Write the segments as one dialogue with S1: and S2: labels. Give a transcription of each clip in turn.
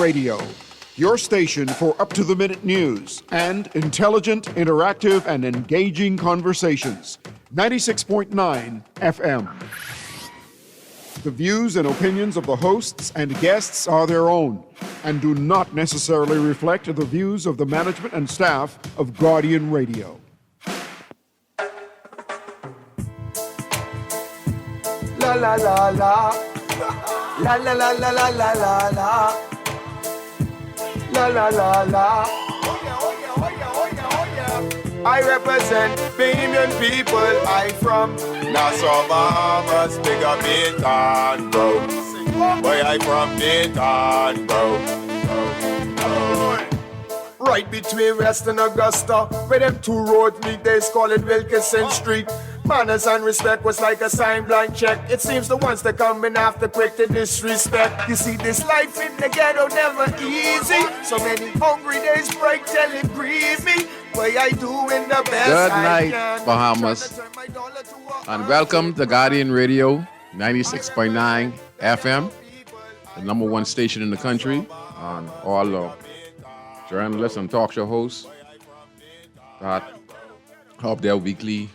S1: Radio, your station for up-to-the-minute news and intelligent, interactive, and engaging conversations. 96.9 FM. The views and opinions of the hosts and guests are their own and do not necessarily reflect the views of the management and staff of Guardian Radio.
S2: La la la la. La la la la la la la la. La la la la. I represent Bahamian people. I from Nassau, Bahamas, big up Baytown, bro. Where I from Baytown, bro. Right between West and Augusta, where them two roads meet, they call it Wilkinson Street. Manners and respect was like a sign blank check. It seems the ones that coming after quick to disrespect. You see, this life in the ghetto never easy. So many hungry days break till it grieve me. Way I do in the best
S3: Good
S2: I
S3: night,
S2: can.
S3: Bahamas. And welcome to Guardian Radio, 96.9 FM, the number one station in the country. On all the journalists and talk show hosts that have their weekly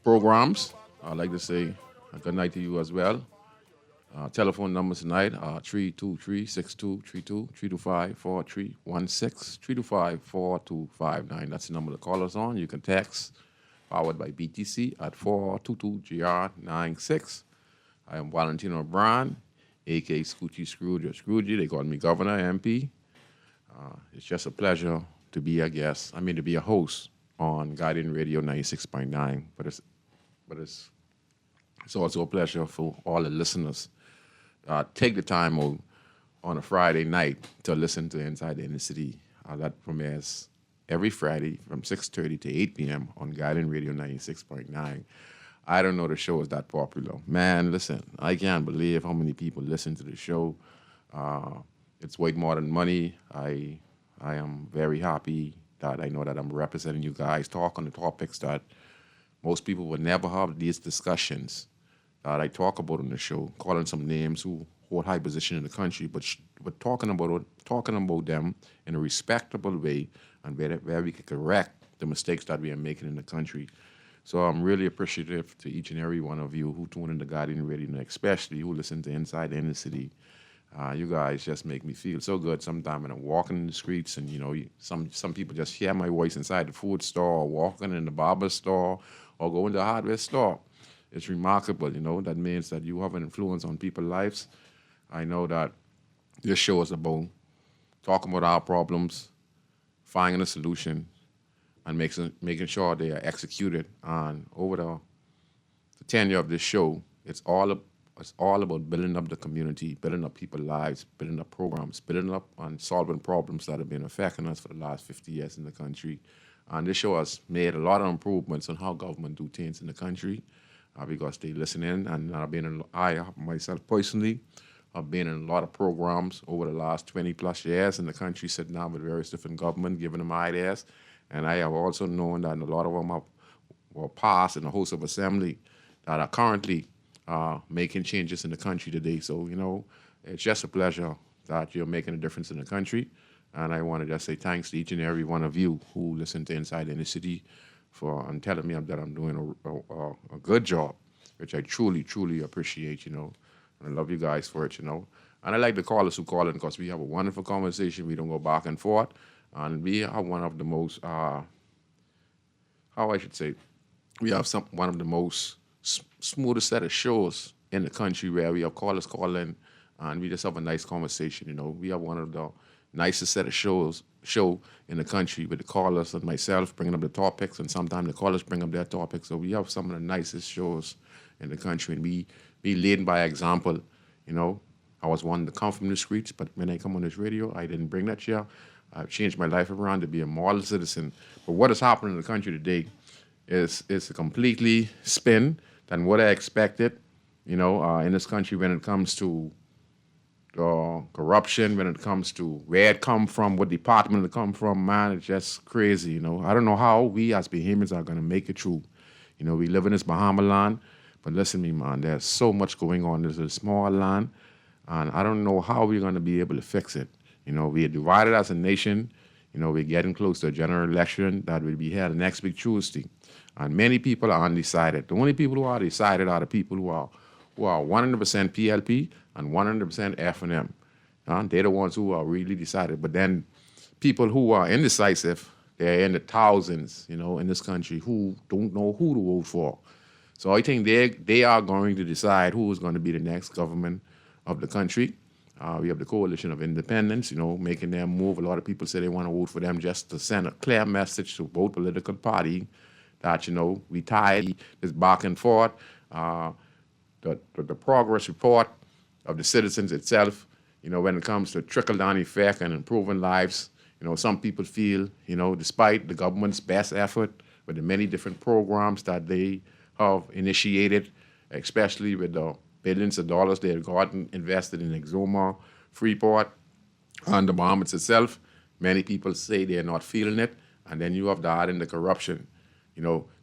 S3: programs. I'd like to say a good night to you as well. Telephone numbers tonight are 323-6232, 325-4316, 325-4259. That's the number to call us on. You can text, powered by BTC, at 422-GR96. I am Valentino Brown, a.k.a. Scrooge or Scroogey. They call me Governor, MP. It's just a pleasure to be a guest. to be a host on Guardian Radio 96.9. But it's also a pleasure for all the listeners. Take the time on a Friday night to listen to Inside the Inner City. That premieres every Friday from 6:30 to 8 p.m. on Guardian Radio 96.9. I don't know the show is that popular. Man, listen, I can't believe how many people listen to the show. It's way more than money. I am very happy that I know that I'm representing you guys, talk on the topics that most people would never have these discussions that I talk about on the show, calling some names who hold high position in the country, but talking about them in a respectable way and where we can correct the mistakes that we are making in the country. So I'm really appreciative to each and every one of you who tune in to Guardian Radio, and especially who listen to Inside the Inner City. You guys just make me feel so good sometimes when I'm walking in the streets and, some people just hear my voice inside the food store or walking in the barber store or go into the hardware store. It's remarkable, That means that you have an influence on people's lives. I know that this show is about talking about our problems, finding a solution, and making sure they are executed. And over the tenure of this show, it's all about building up the community, building up people's lives, building up programs, building up and solving problems that have been affecting us for the last 50 years in the country. And this show has made a lot of improvements on how government do things in the country because they listen in. And I myself personally have been in a lot of programs over the last 20 plus years in the country, sitting down with various different government, giving them ideas. And I have also known that a lot of them were passed in the House of Assembly that are currently making changes in the country today. So, it's just a pleasure that you're making a difference in the country. And I want to just say thanks to each and every one of you who listen to Inside the Inner City and telling me that I'm doing a good job, which I truly, truly appreciate, And I love you guys for it, And I like the callers who call in because we have a wonderful conversation. We don't go back and forth. And we are one of the most, we have one of the most smoothest set of shows in the country where we have callers call in and we just have a nice conversation, We have one of the nicest set of show in the country with the callers and myself bringing up the topics, and sometimes the callers bring up their topics. So we have some of the nicest shows in the country, and we lead by example, I was wanting to come from the streets, but when I come on this radio, I didn't bring that here. I've changed my life around to be a model citizen. But what is happening in the country today is a completely spin than what I expected, in this country when it comes to corruption, when it comes to where it come from, what department it come from. Man, it's just crazy, I don't know how we as Bahamians are going to make it through. We live in this Bahama land, but listen to me, man, there's so much going on. This is a small land, and I don't know how we're going to be able to fix it. We are divided as a nation. We're getting close to a general election that will be held next week Tuesday. And many people are undecided. The only people who are decided are the people who are 100% PLP and 100% F&M. They're the ones who are really decided. But then people who are indecisive, they're in the thousands, in this country who don't know who to vote for. So I think they are going to decide who is going to be the next government of the country. We have the Coalition of Independents, making them move. A lot of people say they want to vote for them just to send a clear message to both political party that, we tired this back and forth. The progress report of the citizens itself, when it comes to trickle-down effect and improving lives, some people feel, despite the government's best effort with the many different programs that they have initiated, especially with the billions of dollars they have gotten invested in Exuma, Freeport, and the Bahamas itself. Many people say they're not feeling it, and then you have that in the corruption.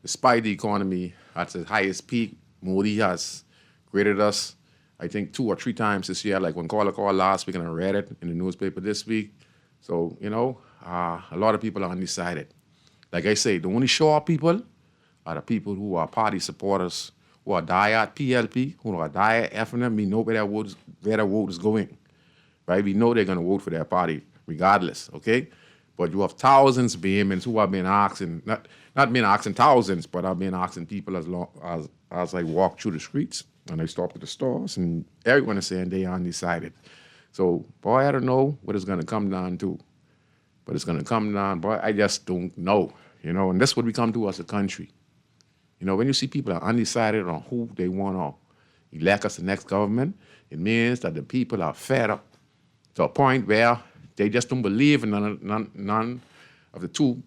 S3: Despite the economy at its highest peak, Modi has graded us, I think, 2 or 3 times this year, like when Caller called last week, and I read it in the newspaper this week. So, a lot of people are undecided. Like I say, the only sure people are the people who are party supporters, who are diehard PLP, who are diehard F&M. We know where their vote is going, right? We know they're going to vote for their party regardless, okay? But you have thousands of Bahamians who have been asking, not been asking thousands, but I've been asking people as I walk through the streets and I stop at the stores, and everyone is saying they are undecided. So, boy, I don't know what it's going to come down to. But it's going to come down, boy, I just don't know, and that's what we come to as a country. When you see people are undecided on who they want to elect as the next government, it means that the people are fed up to a point where they just don't believe in none of the two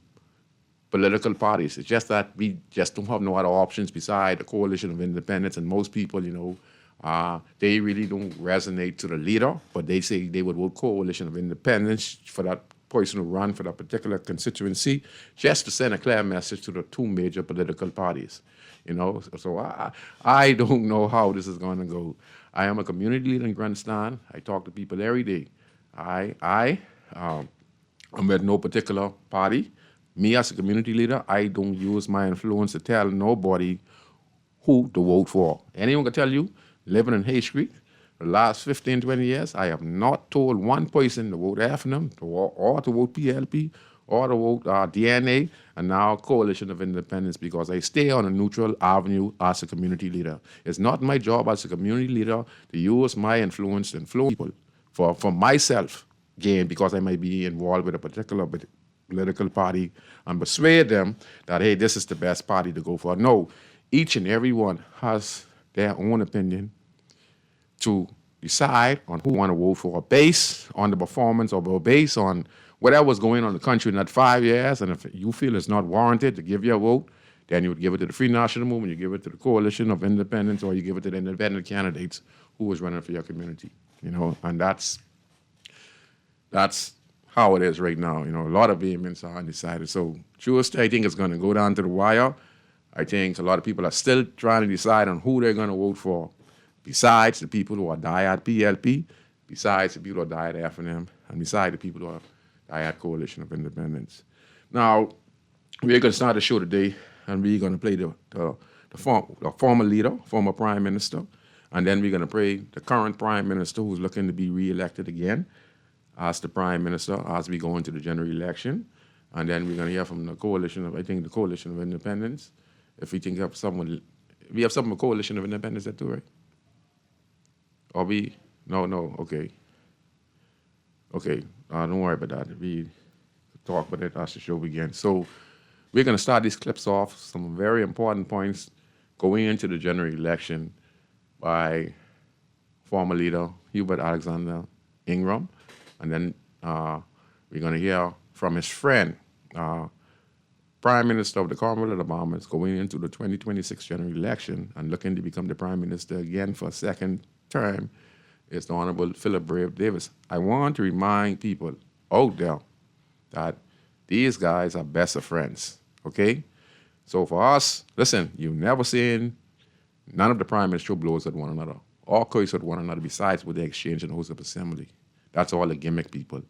S3: political parties. It's just that we just don't have no other options beside the Coalition of Independents, and most people, they really don't resonate to the leader, but they say they would vote Coalition of Independents for that person who run for that particular constituency, just to send a clear message to the two major political parties. So I don't know how this is going to go. I am a community leader in Grandstand. I talk to people every day. I'm with no particular party. Me as a community leader, I don't use my influence to tell nobody who to vote for. Anyone can tell you, living in Hayes Creek, the last 15, 20 years, I have not told one person to vote F&M or to vote PLP or to vote DNA and now Coalition of Independents, because I stay on a neutral avenue as a community leader. It's not my job as a community leader to use my influence to influence people for myself gain, because I might be involved with a particular political party and persuade them that, hey, this is the best party to go for. No, each and every one has their own opinion to decide on who want to vote for based on the performance or based on whatever's going on in the country in that 5 years. And if you feel it's not warranted to give your vote, then you would give it to the Free National Movement, you give it to the Coalition of Independents, or you give it to the independent candidates who is running for your community. And that's how it is right now. A lot of vehemence are undecided. So Tuesday, I think it's going to go down to the wire. I think a lot of people are still trying to decide on who they're going to vote for, besides the people who are diehard PLP, besides the people who are diehard F&M, and besides the people who are diehard Coalition of Independents. Now, we're going to start the show today, and we're going to play the former leader, former prime minister, and then we're going to play the current prime minister who's looking to be reelected again as the prime minister as we go into the general election. And then we're going to hear from the Coalition of Independents. If we think of someone, we have some Coalition of Independents that too, right? Or we, no, okay. Okay, don't worry about that. We talk about it as the show begins. So we're going to start these clips off, some very important points going into the general election by former leader Hubert Alexander Ingram. And then we're going to hear from his friend, Prime Minister of the Commonwealth of the Bahamas, going into the 2026 general election and looking to become the Prime Minister again for a second term, is the Honorable Philip Brave Davis. I want to remind people out there that these guys are best of friends, okay? So for us, listen, you've never seen none of the Prime Minister blows at one another or curse at one another besides what they exchange in the House of Assembly. That's all the gimmick people.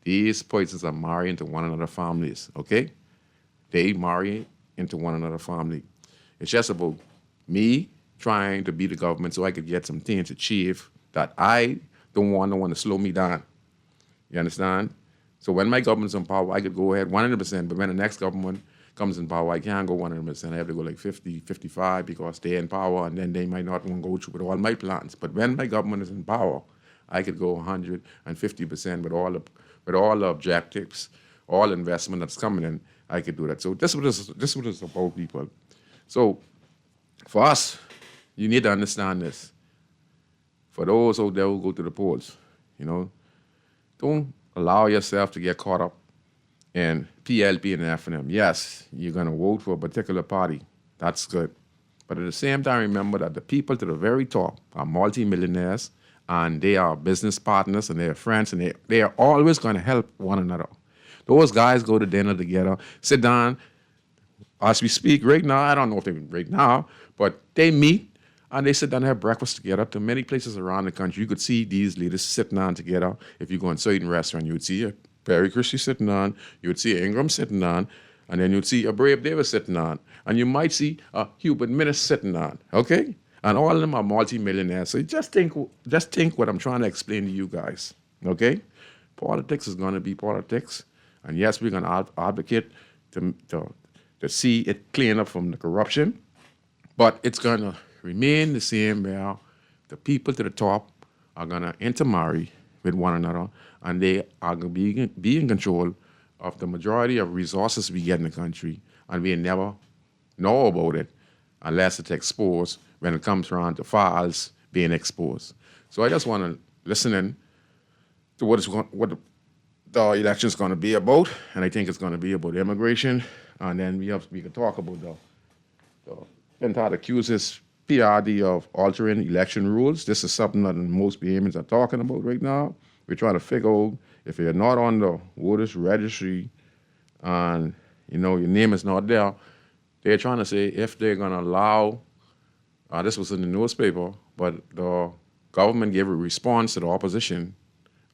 S3: These persons are married into one another families, okay? They marry into one another family. It's just about me trying to be the government so I could get some things achieved that I don't want no one to slow me down. You understand? So when my government's in power, I could go ahead 100%, but when the next government comes in power, I can't go 100%. I have to go like 50, 55 because they're in power, and then they might not want to go through with all my plans. But when my government is in power, I could go 150% with all the objectives, all investment that's coming in. I could do that. So this is what it's about, people. So for us, you need to understand this. For those out there who go to the polls, don't allow yourself to get caught up in PLP and F&M. Yes, you're going to vote for a particular party. That's good. But at the same time, remember that the people to the very top are multimillionaires, and they are business partners, and they are friends, and they are always going to help one another. Those guys go to dinner together, sit down. As we speak right now, I don't know if they right now, but they meet, and they sit down and have breakfast together. To many places around the country, you could see these leaders sitting down together. If you go in certain restaurant, you would see a Perry Christie sitting down, you would see Ingram sitting down, and then you'd see a Brave Davis sitting down, and you might see a Hubert Minnis sitting down, okay? And all of them are multimillionaires. So just think what I'm trying to explain to you guys, okay? Politics is going to be politics, and yes, we're going to advocate to see it clean up from the corruption, but it's going to remain the same where the people to the top are going to intermarry with one another, and they are going to be in control of the majority of resources we get in the country, and we never know about it unless it's exposed when it comes around to files being exposed. So I just want to listen in to what the election is going to be about, and I think it's going to be about immigration, and then we can talk about the entire accuses PRD of altering election rules. This is something that most Bahamians are talking about right now. We're trying to figure out if you're not on the voters registry and your name is not there, they're trying to say if they're going to allow, this was in the newspaper, but the government gave a response to the opposition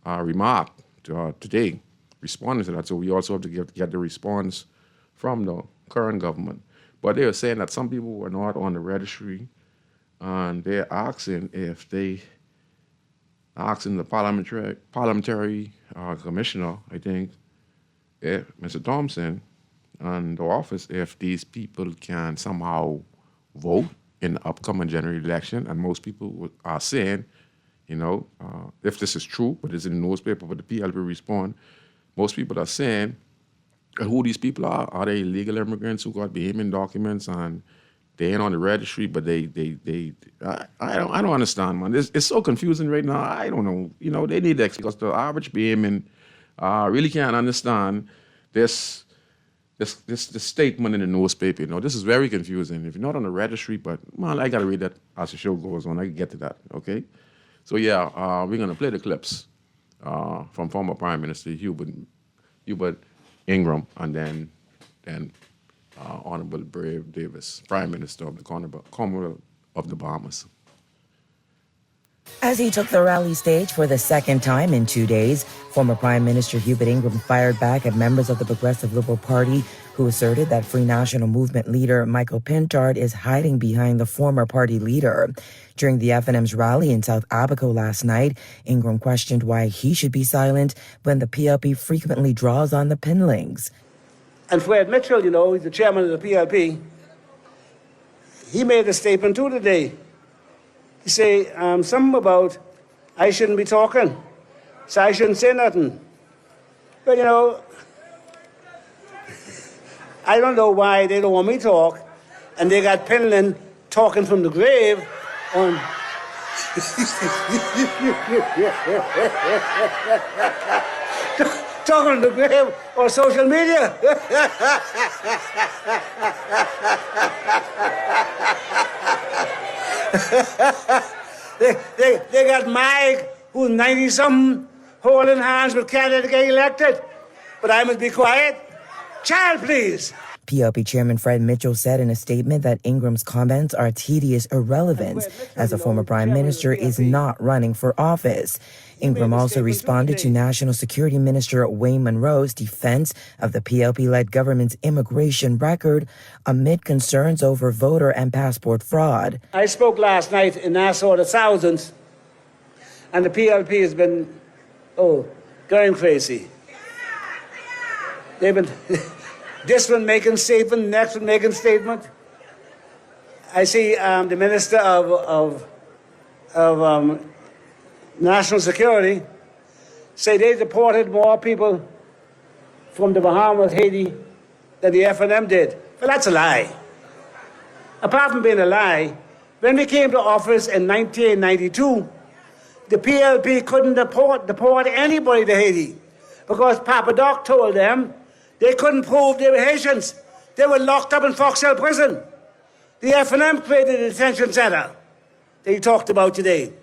S3: remark today, responding to that. So we also have to get the response from the current government. But they were saying that some people were not on the registry, and they're asking the parliamentary commissioner, I think, Mr. Thompson, and the office, if these people can somehow vote in the upcoming general election. And most people are saying, if this is true, but it's in the newspaper, but the PLP respond, most people are saying who these people are. Are they illegal immigrants who got Bahamian documents and they ain't on the registry, but I don't understand, man. It's so confusing right now. I don't know. They need to, because the average Bahamian really can't understand this statement in the newspaper. This is very confusing. If you're not on the registry, but man, I gotta read that as the show goes on. I can get to that. Okay. So yeah, we're gonna play the clips from former Prime Minister Hubert Ingram, and then Honorable Brave Davis, Prime Minister of the Commonwealth of the Bahamas.
S4: As he took the rally stage for the second time in 2 days, former Prime Minister Hubert Ingram fired back at members of the Progressive Liberal Party who asserted that Free National Movement leader Michael Pintard is hiding behind the former party leader. During the F&M's rally in South Abaco last night, Ingram questioned why he should be silent when the PLP frequently draws on the Pinlings.
S5: And Fred Mitchell, he's the chairman of the PLP, he made a statement too today. He say something about I shouldn't be talking, so I shouldn't say nothing. But I don't know why they don't want me to talk, and they got Penland talking from the grave on. Talking on the grave or social media. they got Mike, who's 90-something, holding hands with candidates to get elected. But I must be quiet. Child, please.
S4: PLP Chairman Fred Mitchell said in a statement that Ingram's comments are tedious irrelevance, as the former prime minister is not running for office. Ingram also responded to National Security Minister Wayne Monroe's defense of the PLP-led government's immigration record amid concerns over voter and passport fraud.
S5: I spoke last night in Nassau to thousands, and the PLP has been, going crazy. They've been, this one making statement, next one making statement. I see the Minister of National Security say they deported more people from the Bahamas, Haiti, than the F&M did. Well, that's a lie. Apart from being a lie, when we came to office in 1992, the PLP couldn't deport anybody to Haiti because Papa Doc told them they couldn't prove they were Haitians. They were locked up in Foxhill Prison. The F&M created a detention center that you talked about today.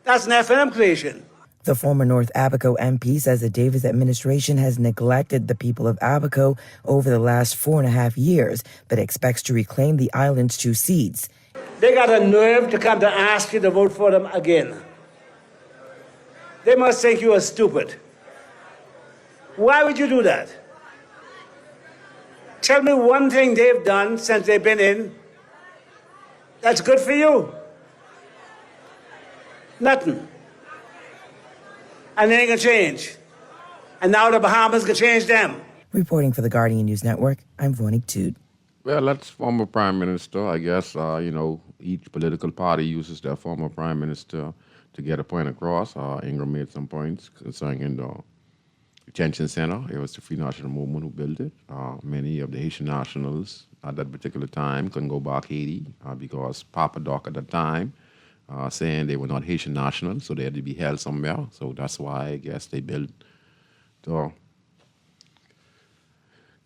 S5: That's an F&M creation.
S4: The former North Abaco MP says the Davis administration has neglected the people of Abaco over the last 4.5 years, but expects to reclaim the island's 2 seats.
S5: They got a nerve to come to ask you to vote for them again. They must think you are stupid. Why would you do that? Tell me one thing they've done since they've been in that's good for you. Nothing. And they ain't gonna change. And now the Bahamas gonna change them.
S4: Reporting for the Guardian News Network, I'm Vonique Toot.
S3: Well, that's former prime minister. I guess, each political party uses their former prime minister to get a point across. Ingram made some points concerning the detention center. It was the Free National Movement who built it. Many of the Haitian nationals at that particular time couldn't go back Haiti because Papa Doc at the time saying they were not Haitian nationals, so they had to be held somewhere. So that's why I guess they built the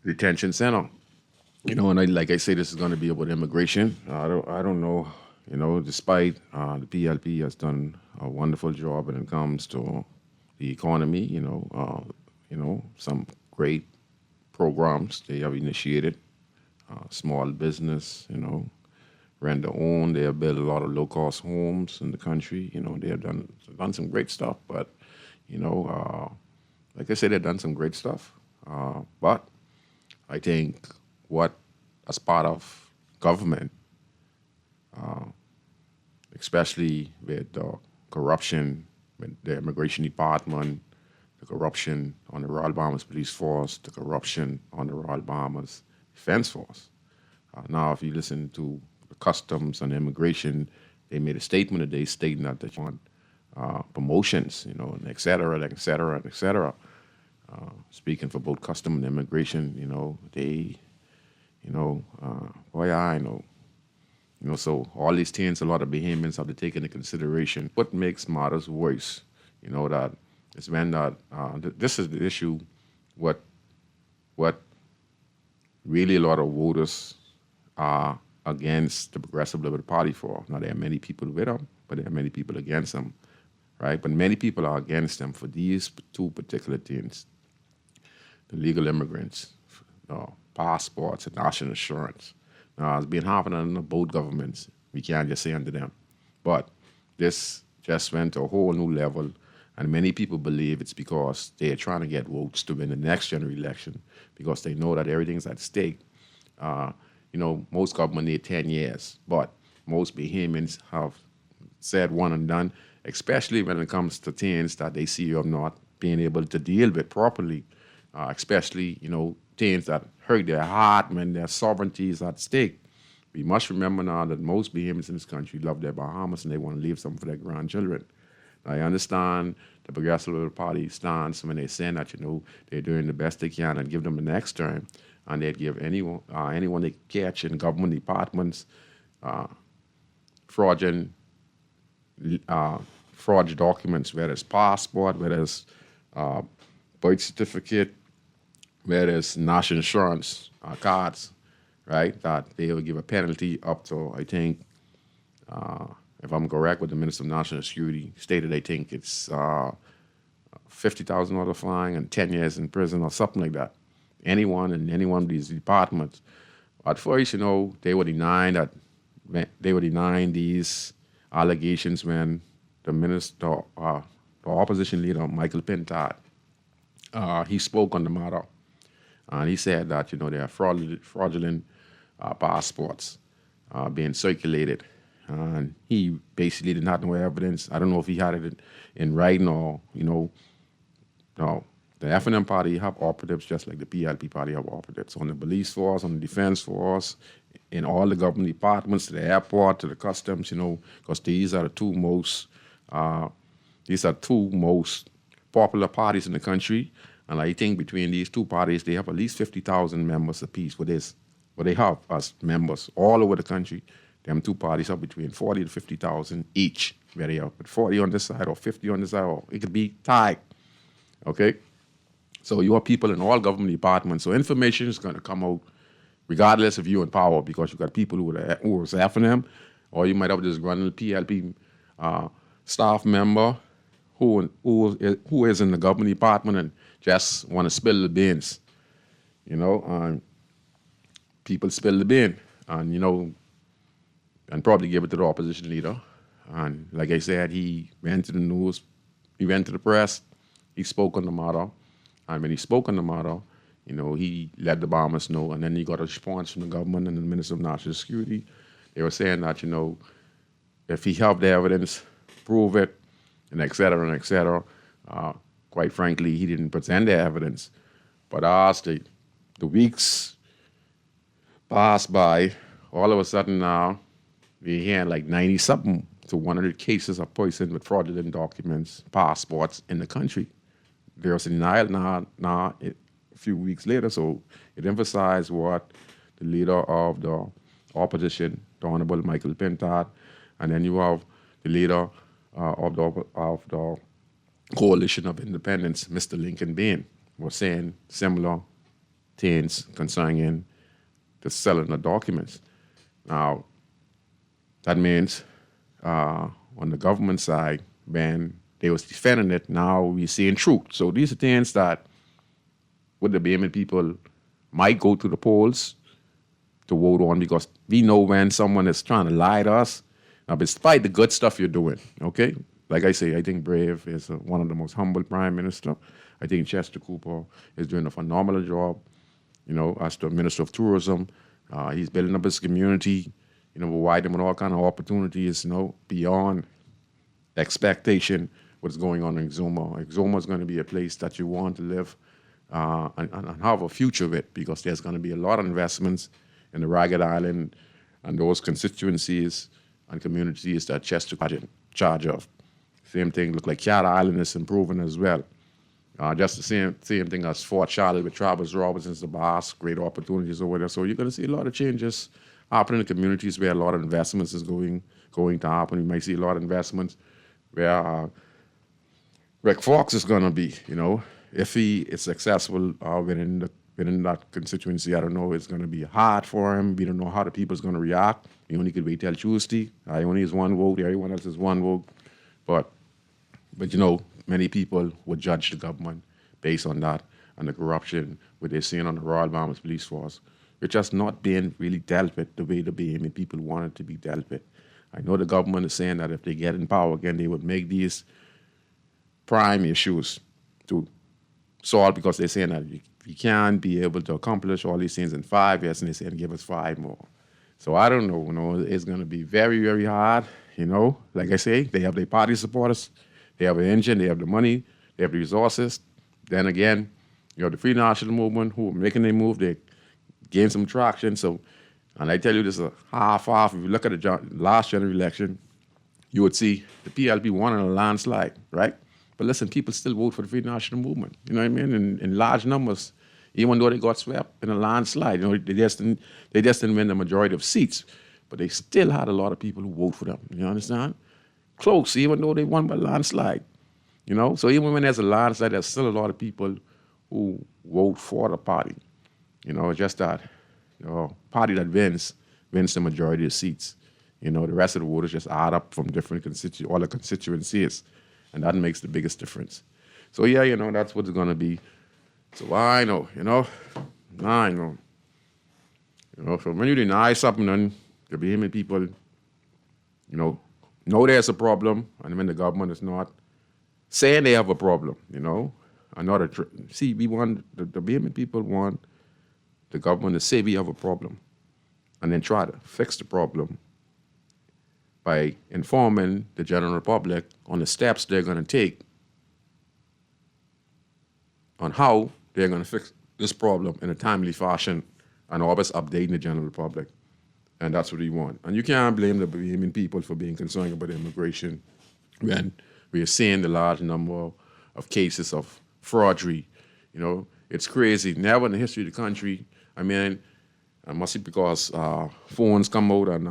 S3: detention center. And like I say, this is going to be about immigration. I don't know. Despite the PLP has done a wonderful job when it comes to the economy. Some great programs they have initiated. Small business, rent to own. They have built a lot of low-cost homes in the country. They have done some great stuff. But, like I said, they've done some great stuff. But I think as part of government, especially with the corruption with the immigration department, the corruption on the Royal Bahamas Police Force, the corruption on the Royal Bahamas Defense Force. Now, if you listen to the customs and immigration, they made a statement today stating that they want promotions, and et cetera, and et cetera, and et cetera. Speaking for both custom and immigration, I know. So all these things, a lot of Bahamians have to take into consideration. What makes matters worse, that is when that this is the issue. What really a lot of voters are against the Progressive Liberal Party for. Now there are many people with them, but there are many people against them, right? But many people are against them for these 2 particular things: the legal immigrants, passports, and national insurance. Now, it's been happening under both governments. We can't just say under them. But this just went to a whole new level, and many people believe it's because they're trying to get votes to win the next general election because they know that everything's at stake. Most government need 10 years, but most Bahamians have said one and done, especially when it comes to things that they see of not being able to deal with properly, especially, things that hurt their heart when their sovereignty is at stake. We must remember now that most Bahamians in this country love their Bahamas and they want to leave something for their grandchildren. I understand the Progressive Liberal Party stance when they say that, they're doing the best they can and give them the next term, and they'd give anyone they catch in government departments fraudulent documents, whether it's passport, whether it's birth certificate, whether it's national insurance cards, right, that they will give a penalty up to, I think, if I'm correct, with the Minister of National Security stated, I think it's $50,000 fine and 10 years in prison or something like that. Anyone in any one of these departments At first, they were denying these allegations when the minister, the opposition leader, Michael Pintard, he spoke on the matter. And he said that, there are fraudulent passports being circulated. And he basically did not know evidence. I don't know if he had it in writing or, no. The FNM party have operatives just like the PLP party have operatives on the police force, on the defense force, in all the government departments, to the airport, to the customs, because these are two most popular parties in the country. And I think between these two parties, they have at least 50,000 members apiece. What they have as members all over the country. Them two parties have between 40 to 50,000 each. Where they have 40 on this side or 50 on this side, or it could be tied. Okay? So you have people in all government departments. So information is going to come out regardless of you in power, because you got people who was FNM, or you might have this running PLP staff member who is in the government department and just want to spill the beans. People spill the bean and, and probably give it to the opposition leader. And like I said, he went to the news, he went to the press, he spoke on the matter. And when he spoke on the matter, he let the bombers know, and then he got a response from the government and the Minister of National Security. They were saying that, if he have the evidence, prove it, and et cetera, and et cetera. Quite frankly, he didn't present the evidence. But as the weeks passed by, all of a sudden now, we hear like 90-something to 100 cases of person with fraudulent documents, passports in the country. There was a denial now a few weeks later, so it emphasized what the leader of the opposition, the Honorable Michael Pintard, and then you have the leader of the Coalition of Independence, Mr. Lincoln Bain, was saying similar things concerning the selling of documents. Now, that means on the government side, when they was defending it, now we're seeing truth. So these are things that with the Bahamian people might go to the polls to vote on, because we know when someone is trying to lie to us, now despite the good stuff you're doing, okay? Like I say, I think Brave is one of the most humble prime minister. I think Chester Cooper is doing a phenomenal job, as the Minister of Tourism. He's building up his community, providing them with all kind of opportunities, beyond expectation. What's going on in Exuma. Exuma is going to be a place that you want to live and have a future with, because there's going to be a lot of investments in the Ragged Island and those constituencies and communities that Chester is in charge of. Same thing, look like Cat Island is improving as well. Just the same thing as Fort Charlotte with Travis Robinson's, the boss, great opportunities over there. So you're going to see a lot of changes happening in the communities where a lot of investments is going to happen. You might see a lot of investments where Rick Fox is going to be, if he is successful within that constituency. I don't know, it's going to be hard for him. We don't know how the people's going to react. We only could wait till Tuesday. I only is one vote, everyone else is one vote. But many people would judge the government based on that and the corruption what they're seeing on the Royal Bahamas Police Force, which has not been really dealt with the way the Bahamian people want it to be dealt with. I know the government is saying that if they get in power again, they would make these prime issues to solve, because they're saying that you can't be able to accomplish all these things in 5 years, and they're saying give us 5 more. So I don't know, it's going to be very, very hard, Like I say, they have their party supporters, they have an engine, they have the money, they have the resources. Then again, you have the Free National Movement who are making their move, they gain some traction. So, and I tell you, this is a half. If you look at the last general election, you would see the PLP won in a landslide, right? But listen, people still vote for the Free National Movement. You know what I mean? In large numbers, even though they got swept in a landslide. They just didn't win the majority of seats, but they still had a lot of people who vote for them. You understand? Close, even though they won by landslide. So even when there's a landslide, there's still a lot of people who vote for the party. Just that, party that wins the majority of seats. The rest of the voters just add up from different all the constituencies, and that makes the biggest difference. So yeah, that's what it's gonna be. So I know. So when you deny something, then the Bahamian people, know there's a problem, and when the government is not saying they have a problem, we want, the Bahamian people want the government to say we have a problem, and then try to fix the problem by informing the general public on the steps they're going to take on how they're going to fix this problem in a timely fashion, and always updating the general public. And that's what we want. And you can't blame the Bahamian people for being concerned about immigration when we are seeing the large number of cases of fraudery. It's crazy. Never in the history of the country, it must be because phones come out and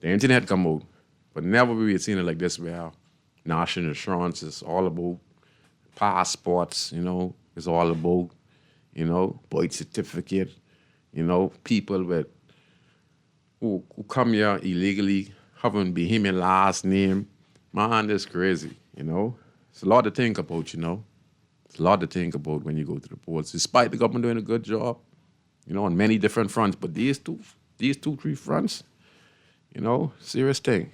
S3: the internet come out, but never we had seen it like this, where national insurance is all about passports, it's all about, birth certificate, people who come here illegally, having Bahamian last name. Man, that's crazy, It's a lot to think about, It's a lot to think about when you go to the ports, despite the government doing a good job, on many different fronts. But these two, three fronts, serious thing,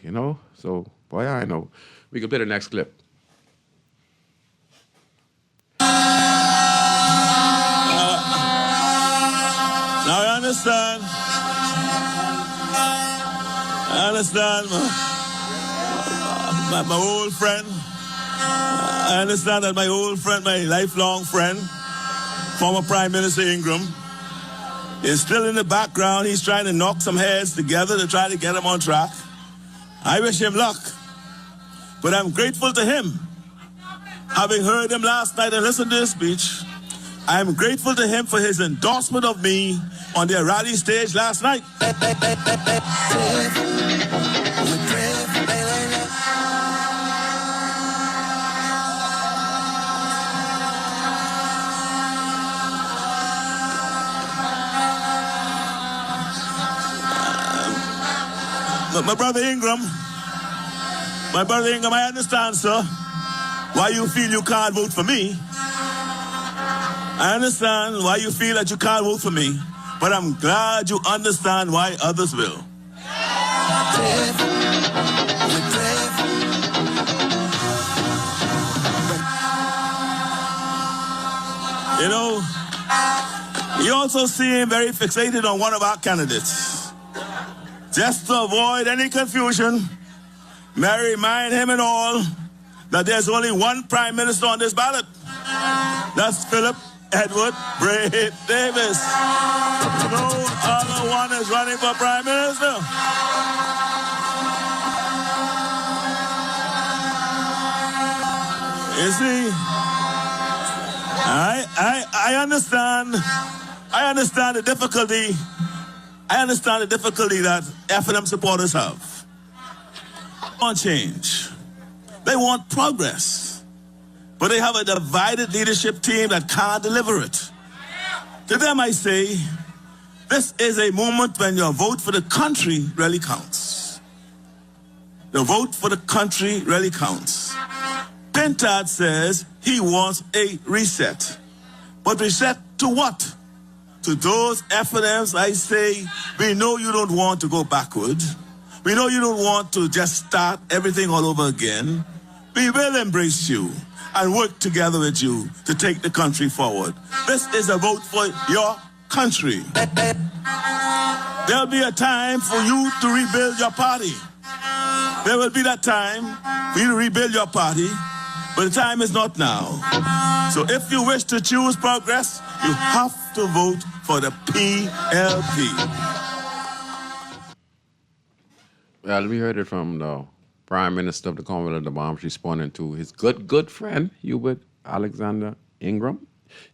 S3: So, boy, I know. We can play the next clip.
S6: Now I understand my old friend. I understand that my old friend, my lifelong friend, former Prime Minister Ingram, is still in the background. He's trying to knock some heads together to try to get him on track. I wish him luck. But I'm grateful to him. Having heard him last night and listened to his speech, I'm grateful to him for his endorsement of me on their rally stage last night. My brother Ingram, I understand, sir, why you feel you can't vote for me. I understand why you feel that you can't vote for me, but I'm glad you understand why others will. You also seem very fixated on one of our candidates. Just to avoid any confusion, may I remind him and all that there's only one Prime Minister on this ballot. That's Philip Edward Brave Davis. No other one is running for Prime Minister. You see, I understand the difficulty. I understand the difficulty that F&M supporters have. They want change. They want progress. But they have a divided leadership team that can't deliver it. To them I say, this is a moment when your vote for the country really counts. The vote for the country really counts. Pintard says he wants a reset. But reset to what? To those F&Ms, I say, we know you don't want to go backward. We know you don't want to just start everything all over again. We will embrace you and work together with you to take the country forward. This is a vote for your country. There'll be a time for you to rebuild your party. There will be that time for you to rebuild your party, but the time is not now. So if you wish to choose progress, you have to vote for the PLP.
S3: Well, we heard it from the Prime Minister of the Commonwealth of the Bahamas responding to his good friend, Hubert Alexander Ingram.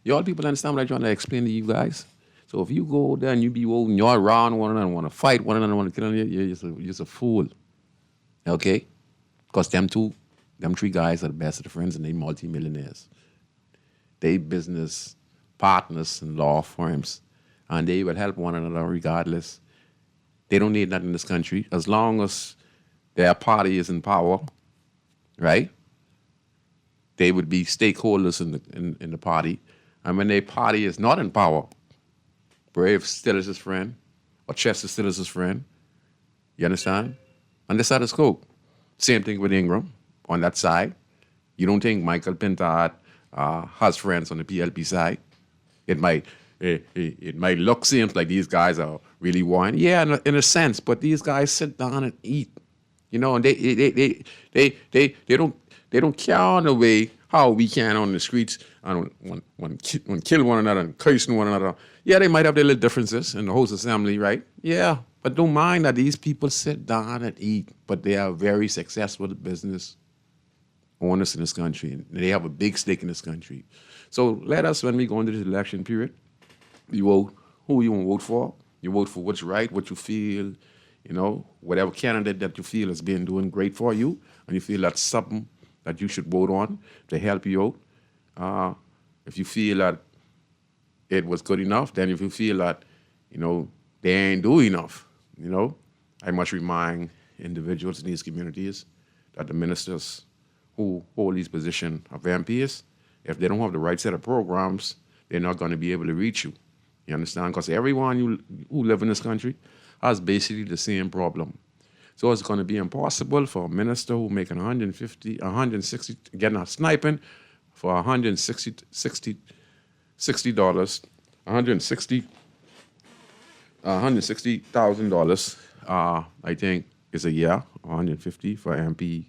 S3: Y'all people understand what I'm trying to explain to you guys? So if you go there and you be voting, you're around one another, want to fight one another, want to kill you, you're just a fool. Okay? Because them three guys are the best of the friends and they multi-millionaires. They business partners and law firms, and they will help one another regardless. They don't need nothing in this country as long as their party is in power, right? They would be stakeholders in the party, and when their party is not in power, Brave still is his friend, or Chester still is his friend. You understand? On this side of the scope. Same thing with Ingram on that side. You don't think Michael Pintard has friends on the PLP side? It might look seems like these guys are really warring. Yeah, in a sense, but these guys sit down and eat. And they don't care in the way how we can on the streets and when kill one another and cursing one another. Yeah, they might have their little differences in the host assembly, right? Yeah, but don't mind that these people sit down and eat, but they are very successful business owners in this country, and they have a big stake in this country. So let us, when we go into this election period, you vote who you want to vote for. You vote for what's right, what you feel, whatever candidate that you feel has been doing great for you, and you feel that's something that you should vote on to help you out. If you feel that it was good enough, then if you feel that, they ain't doing enough, I must remind individuals in these communities that the ministers who hold these positions of MPs, if they don't have the right set of programs, they're not going to be able to reach you. You understand? Because everyone who live in this country has basically the same problem. So it's going to be impossible for a minister who making $160, getting a sniping for $160,000, I think, is a year, $150 for MP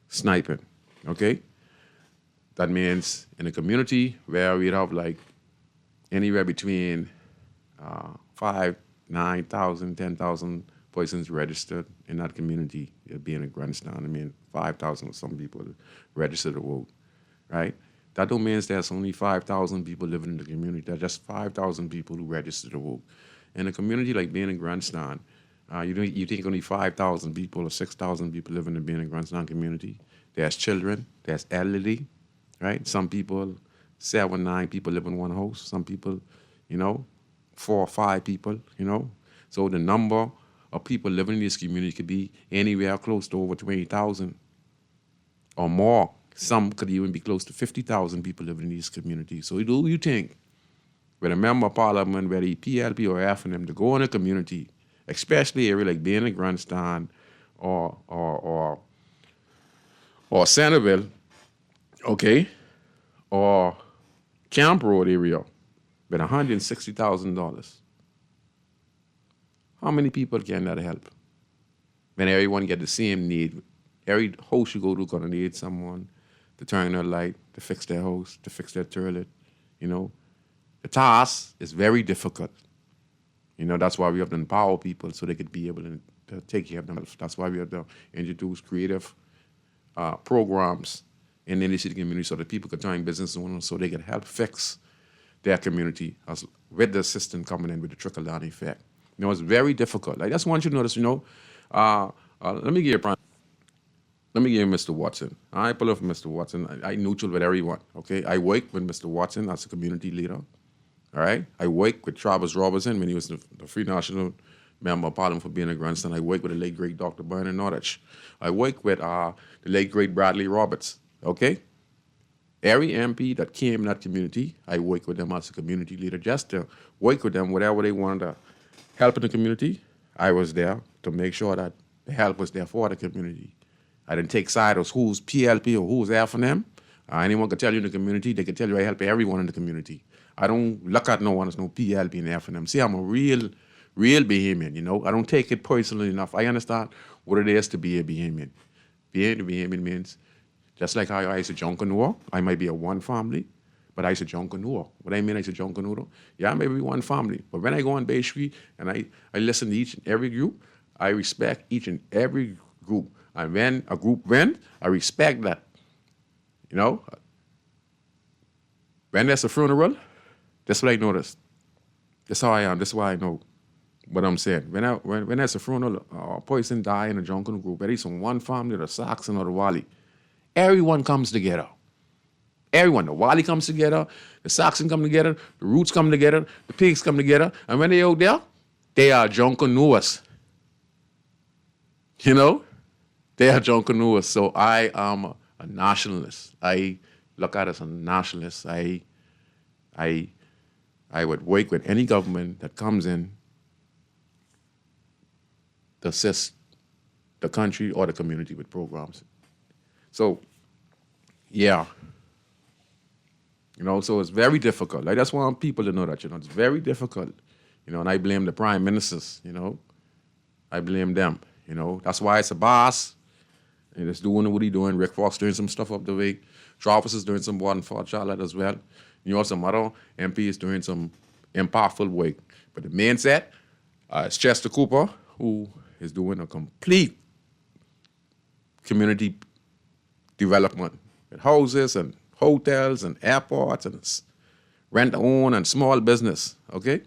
S3: sniping, okay? That means in a community where we'd have like anywhere between 5,000, 9,000, 10,000 persons registered in that community, it'd be in a grandstand. 5,000 or some people registered to vote, right? That don't mean there's only 5,000 people living in the community. There's just 5,000 people who registered to vote. In a community like being in Grandstand, you think only 5,000 people or 6,000 people live in the being in Grandstand community. There's children, there's elderly, right? Some people, 7, 9 people live in one house. Some people, 4 or 5 people, So the number of people living in this community could be anywhere close to over 20,000 or more. Some could even be close to 50,000 people living in these communities. So do you think, with a member of parliament, whether he PLP or FNM, to go in a community, especially area like being in Grandstand or Centerville, okay, or Camp Road area, with $160,000. How many people can that help? When everyone get the same need, every house you go to gonna need someone to turn their light, to fix their house, to fix their toilet, The task is very difficult. That's why we have to empower people so they could be able to take care of themselves. That's why we have to introduce creative programs in the inner city community so that people could turn business owners so they could help fix their community with the system coming in with the trickle-down effect. It's very difficult. I just want you to notice, let me give you Mr. Watson. I pull up Mr. Watson. I neutral with everyone, okay? I work with Mr. Watson as a community leader, all right? I work with Travis Robertson when he was the Free National Member of Parliament for being a grandson. I work with the late, great Dr. Bernard Nordich. I work with the late, great Bradley Roberts, okay? Every MP that came in that community, I work with them as a community leader just to work with them, whatever they wanted to help in the community. I was there to make sure that the help was there for the community. I didn't take sides who's PLP or who's FNM. Anyone could tell you in the community, they could tell you I help everyone in the community. I don't look at no one as no PLP and FNM. See, I'm a real Bahamian, I don't take it personally enough. I understand what it is to be a Bahamian. Being a Bahamian means, just like how I used to Junkanua, I might be a one family, but I used to Junkanua. What I mean, I used to Junkanua, yeah, maybe one family. But when I go on Bay Street and I listen to each and every group, I respect each and every group. And when a group wins, I respect that. When there's a funeral, that's what I noticed. That's how I am. That's why I know what I'm saying. When there's a funeral, a person die in a Junkanoo group, whether it's from one family, the Saxon or the Wally, everyone comes together. Everyone. The Wally comes together, the Saxon come together, the Roots come together, the Pigs come together, and when they're out there, they are Junkanooers. They are Junkanooers. So I am a nationalist. I look at it as a nationalist. I I would work with any government that comes in to assist the country or the community with programs. So, yeah. So it's very difficult. I just want people to know that, it's very difficult. And I blame the prime ministers, I blame them, That's why it's a boss, and it's doing what he's doing. Rick Fox doing some stuff up the way. Travis is doing some work for Charlotte as well. Some other MPs doing some impactful work. But the main set is Chester Cooper, who is doing a complete community development with houses and hotels and airports and rent-own and small business, okay?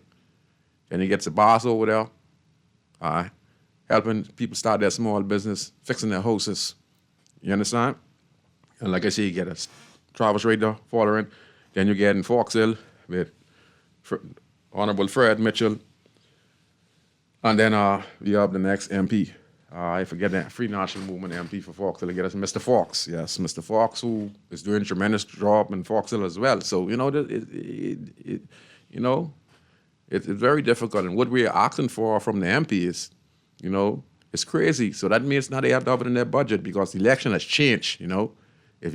S3: And he gets a boss over there, helping people start their small business, fixing their houses. You understand? And like I say, you get a Travis right there following. Then you get in Fox Hill with Honorable Fred Mitchell. And then we have the next MP. I forget that Free National Movement MP for Fox Hill. Get us Mr. Fox. Yes, Mr. Fox, who is doing a tremendous job in Fox Hill as well. So, it's very difficult. And what we're asking for from the MP is, it's crazy. So that means now they have to have it in their budget because the election has changed, If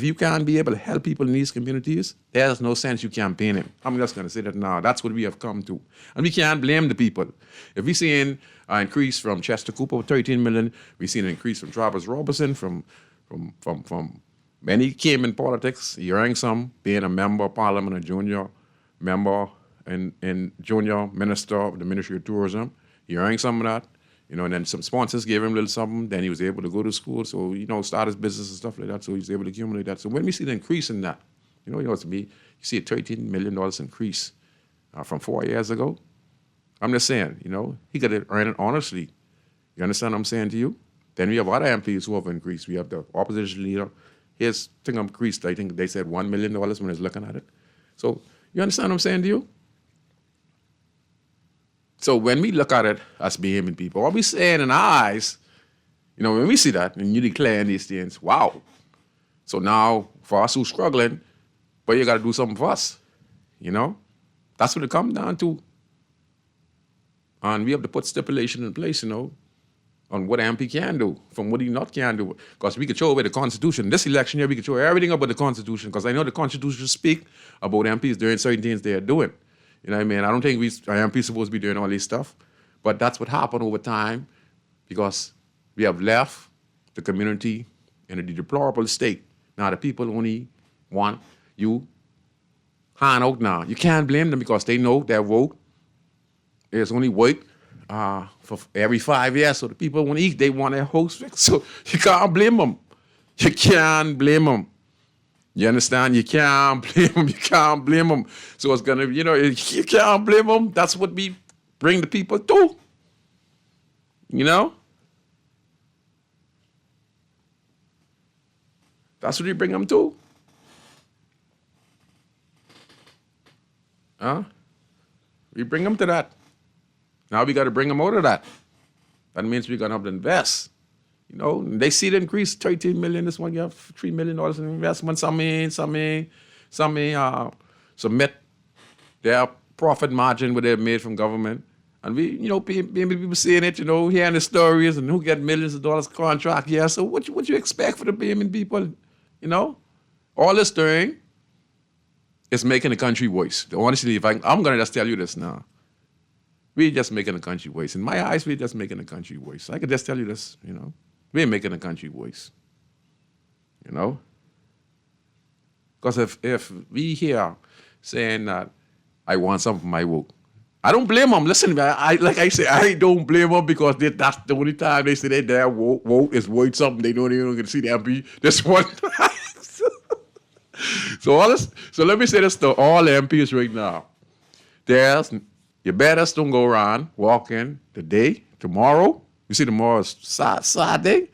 S3: you can't be able to help people in these communities, there's no sense you campaigning. I'm just going to say that now. That's what we have come to. And we can't blame the people. If we're seeing an increase from Chester Cooper, 13 million, we're seeing an increase from Travis Robertson, from when he came in politics, he earned some, being a member of parliament, a junior member and junior minister of the Ministry of Tourism. He earned some of that. And then some sponsors gave him a little something. Then he was able to go to school, so, start his business and stuff like that. So he was able to accumulate that. So when we see the increase in that, you see a $13 million increase from 4 years ago. I'm just saying, he could have earned it honestly. You understand what I'm saying to you? Then we have other MPs who have increased. We have the opposition leader. His thing increased, I think they said $1 million when I was looking at it. So you understand what I'm saying to you? So when we look at it as behaving people, what we saying in our eyes, when we see that and you declare these things, wow. So now for us who's struggling, but you got to do something for us, That's what it comes down to. And we have to put stipulation in place, on what MP can do from what he not can do. Because we could show away the Constitution. This election here, we could show everything about the Constitution because I know the Constitution speak about MPs doing certain things they are doing. You know what I mean? I don't think MPs supposed to be doing all this stuff. But that's what happened over time because we have left the community in a deplorable state. Now the people only want you hand out now. You can't blame them because they know their vote is only work for every 5 years. So the people want to eat, they want their house fixed. So you can't blame them. You can't blame them. You understand? You can't blame them. You can't blame them. So it's going to, you can't blame them. That's what we bring the people to. That's what we bring them to. We bring them to that. Now we got to bring them out of that. That means we're going to have to invest. They see the increase, 13 million. This one, you have $3 million in investment. Some submit their profit margin what they've made from government. And we, people seeing it, hearing the stories and who get millions of dollars contract. Yeah, so what you expect for the payment people? All this doing is making the country worse. Honestly, I'm going to just tell you this now. We're just making the country worse. In my eyes, we're just making the country worse. I could just tell you this, We're making the country worse. Because if we hear saying that I want something for my vote, I don't blame them. Listen, like I say, I don't blame them because that's the only time they say that their vote is worth something. They don't even get to see the MP this one. So let me say this to all MPs right now. You better don't go around walking today, tomorrow. You see tomorrow is Saturday,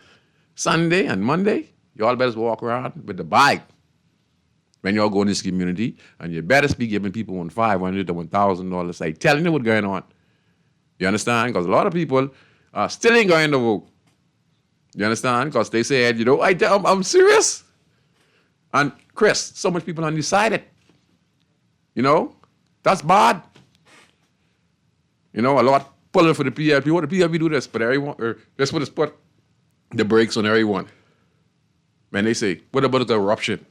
S3: Sunday, and Monday. You all better walk around with the bike when y'all go in this community, and you better be giving people $500 to $1,000, like telling them what's going on. You understand? Because a lot of people still ain't going to vote. You understand? Because they said, I'm serious. And Chris, so much people undecided. That's bad. You know, a lot pulling for the PLP. What the PLP do this? But everyone, or let's put the brakes on everyone. Man, they say, what about the corruption?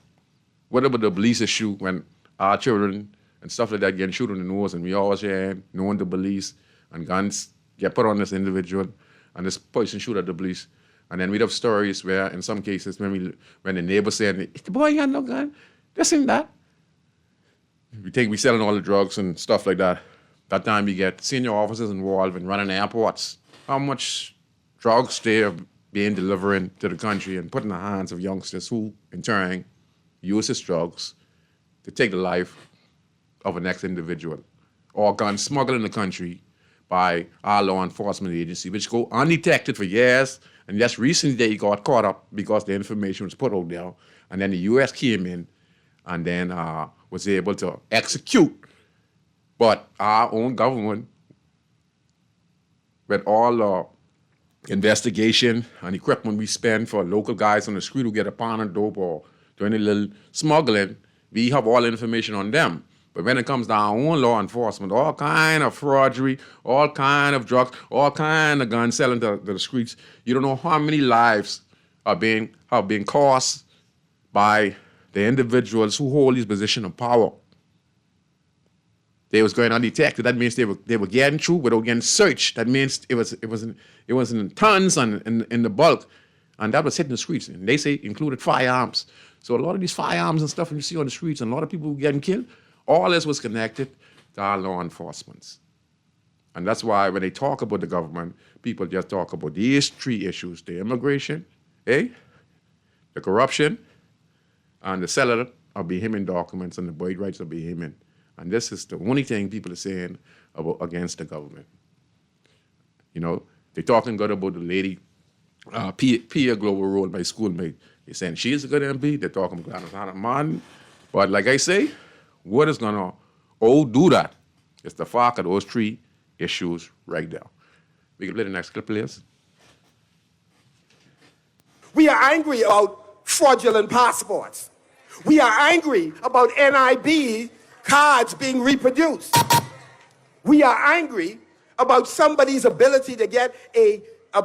S3: What about the police issue when our children and stuff like that getting shot in the nose and we always hear knowing the police and guns get put on this individual and this person shoot at the police. And then we have stories where in some cases when the neighbor said, the boy got no gun, this and that. We think we selling all the drugs and stuff like that. That time we get senior officers involved in running airports. How much drugs they are being delivering to the country and put in the hands of youngsters who, in turn, use these drugs to take the life of a next individual. Or gun smuggled in the country by our law enforcement agency, which go undetected for years. And just recently they got caught up because the information was put out there. And then the U.S. came in and then was able to execute. But our own government, with all the investigation and equipment we spend for local guys on the street who get a pound of dope or doing a little smuggling, we have all the information on them. But when it comes to our own law enforcement, all kind of fraudery, all kind of drugs, all kind of guns selling to the streets, you don't know how many lives have been caused by the individuals who hold these positions of power. They was going undetected. That means they were getting through without getting searched. That means it was in tons and in the bulk, and that was hitting the streets. And they say included firearms. So a lot of these firearms and stuff you see on the streets, and a lot of people getting killed, all this was connected to our law enforcement. And that's why when they talk about the government, people just talk about these three issues: the immigration, the corruption, and the selling of Bahamian documents and the birth rights of Bahamian. And this is the only thing people are saying against the government. You know, they're talking good about the lady, Pia Global Role, my schoolmate. They're saying she's a good MP. They're talking about Hannah Martin. But like I say, what is going to do that? It's the fact of those three issues right there. We can play the next clip, please.
S2: We are angry about fraudulent passports. We are angry about NIB cards being reproduced. We are angry about somebody's ability to get a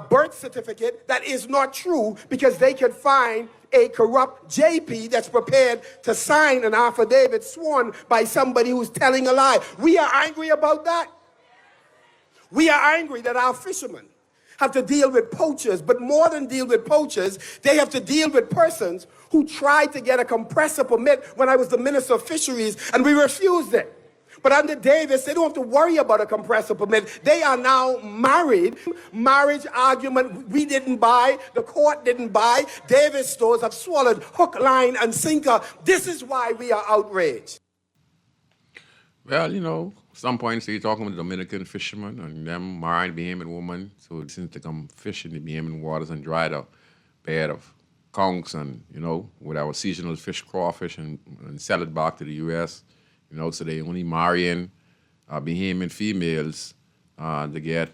S2: birth certificate that is not true because they can find a corrupt JP that's prepared to sign an affidavit sworn by somebody who's telling a lie. We are angry about that. We are angry that our fishermen have to deal with poachers, but more than deal with poachers, they have to deal with persons who tried to get a compressor permit when I was the Minister of Fisheries, and we refused it. But under Davis, they don't have to worry about a compressor permit. They are now married. Marriage argument we didn't buy, the court didn't buy. Davis stores have swallowed hook, line, and sinker. This is why we are outraged.
S3: Well, you know, some points they're talking with Dominican fishermen and them married Bahamian women. So since they come fishing the Bahamian waters and dry the bed of conchs and, you know, with our seasonal fish, crawfish, and sell it back to the U.S., you know, so they only marrying Bahamian females to get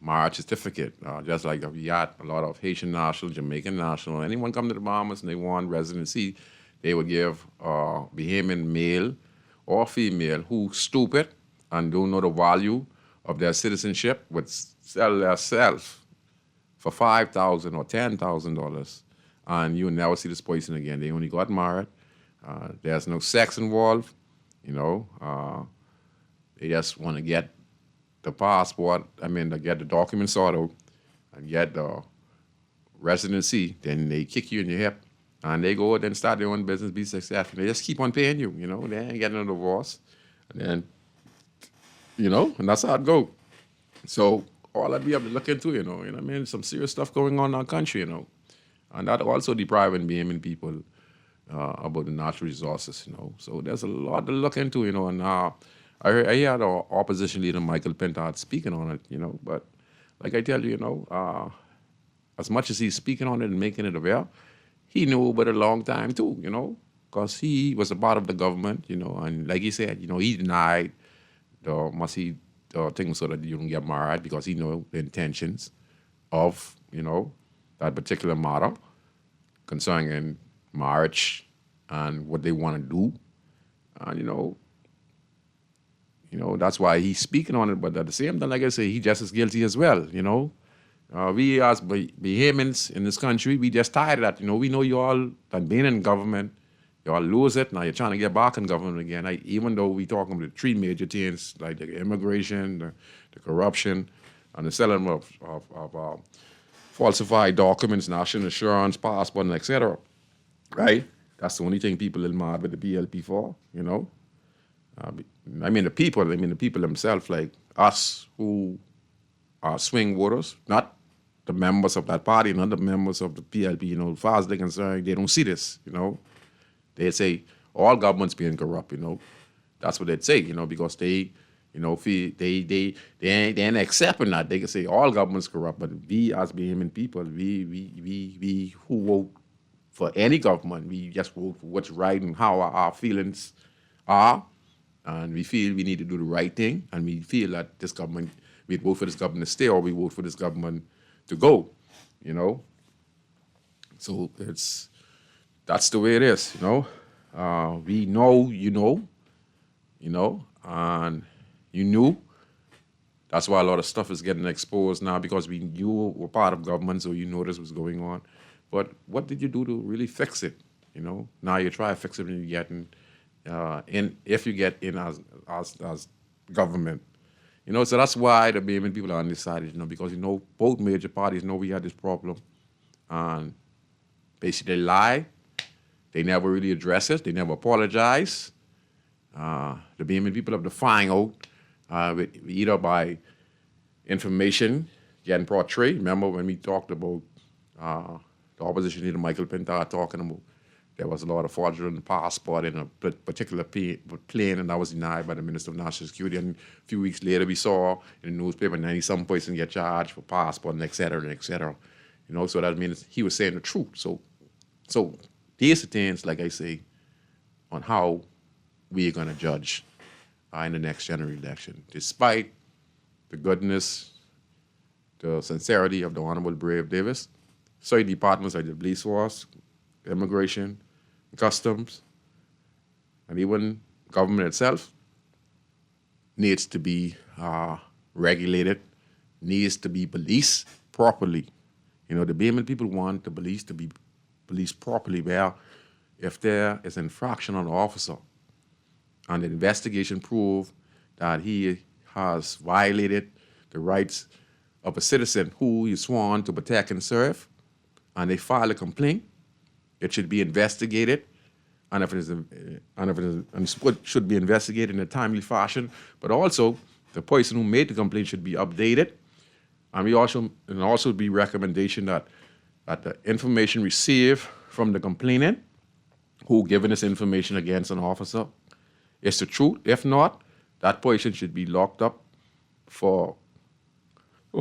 S3: marriage certificate. Just like we had a lot of Haitian national, Jamaican national, anyone come to the Bahamas and they want residency, they would give Bahamian male or female who stupid and don't know the value of their citizenship would sell themselves for $5,000 or $10,000, and you will never see this person again. They only got married. There's no sex involved. You know, they just want to get the passport, to get the documents sorted and get the residency. Then they kick you in your hip and they go and start their own business, be successful. They just keep on paying you, you know. They ain't getting a divorce. And then, you know, and that's how it goes. So all that we have to look into, you know what I mean? Some serious stuff going on in our country, you know. And that also depriving Bahamian people about the natural resources, you know. So there's a lot to look into, you know. And I heard our opposition leader, Michael Pintard, speaking on it, you know. But like I tell you, you know, as much as he's speaking on it and making it aware, he knew about it a long time too, you know, because he was a part of the government, you know. And like he said, you know, he denied the thing so that you don't get married because he knew the intentions of, you know, that particular matter concerning marriage and what they want to do. And, you know, You know, that's why he's speaking on it. But at the same time, like I say, he's just as guilty as well, you know. We as Bahamians in this country, we just tired of that. You know, we know you all that being in government, you all lose it. Now you're trying to get back in government again. Like, even though we talking about the three major things, like the immigration, the corruption, and the selling of falsified documents, national insurance, passport, and etc. Right? That's the only thing people are mad with the PLP for, you know. I mean the people themselves, like us who are swing voters, not the members of that party, not the members of the PLP, you know, as far as they're concerned, they don't see this, you know. They say all governments being corrupt, you know. That's what they'd say, you know, because they, you know, feel they ain't accepting that. They can say all governments corrupt, but we as Bahamian people, we who vote for any government, we just vote for what's right and how our feelings are. And we feel we need to do the right thing, and we feel that this government, we vote for this government to stay, or we vote for this government to go, you know. So that's the way it is, you know. We know, you know, and you knew. That's why a lot of stuff is getting exposed now, because you were part of government, so you know this was going on. But what did you do to really fix it? You know, now you try to fix it and you get if you get in as government. You know, so that's why the Bahamian people are undecided, you know, because, you know, both major parties know we had this problem. And basically they lie. They never really address it. They never apologize. The Bahamian people have to find out either by information getting portrayed. Remember when we talked about the opposition leader Michael Pintar talking about there was a lot of fraudulent passport in a particular plane, and that was denied by the Minister of National Security. And a few weeks later, we saw in the newspaper 90-some person get charged for passport and et cetera, and et cetera. You know, so that means he was saying the truth. So these are things, like I say, on how we are going to judge in the next general election. Despite the goodness, the sincerity of the Honorable Brave Davis, certain departments like the police force, immigration, customs, and even government itself needs to be regulated, needs to be policed properly. You know, the Bahamian people want the police to be policed properly, where if there is infraction on the officer and the investigation prove that he has violated the rights of a citizen who is sworn to protect and serve, and they file a complaint, it should be investigated, and it should be investigated in a timely fashion. But also, the person who made the complaint should be updated, and also be recommendation that the information received from the complainant who given this information against an officer is the truth. If not, that person should be locked up for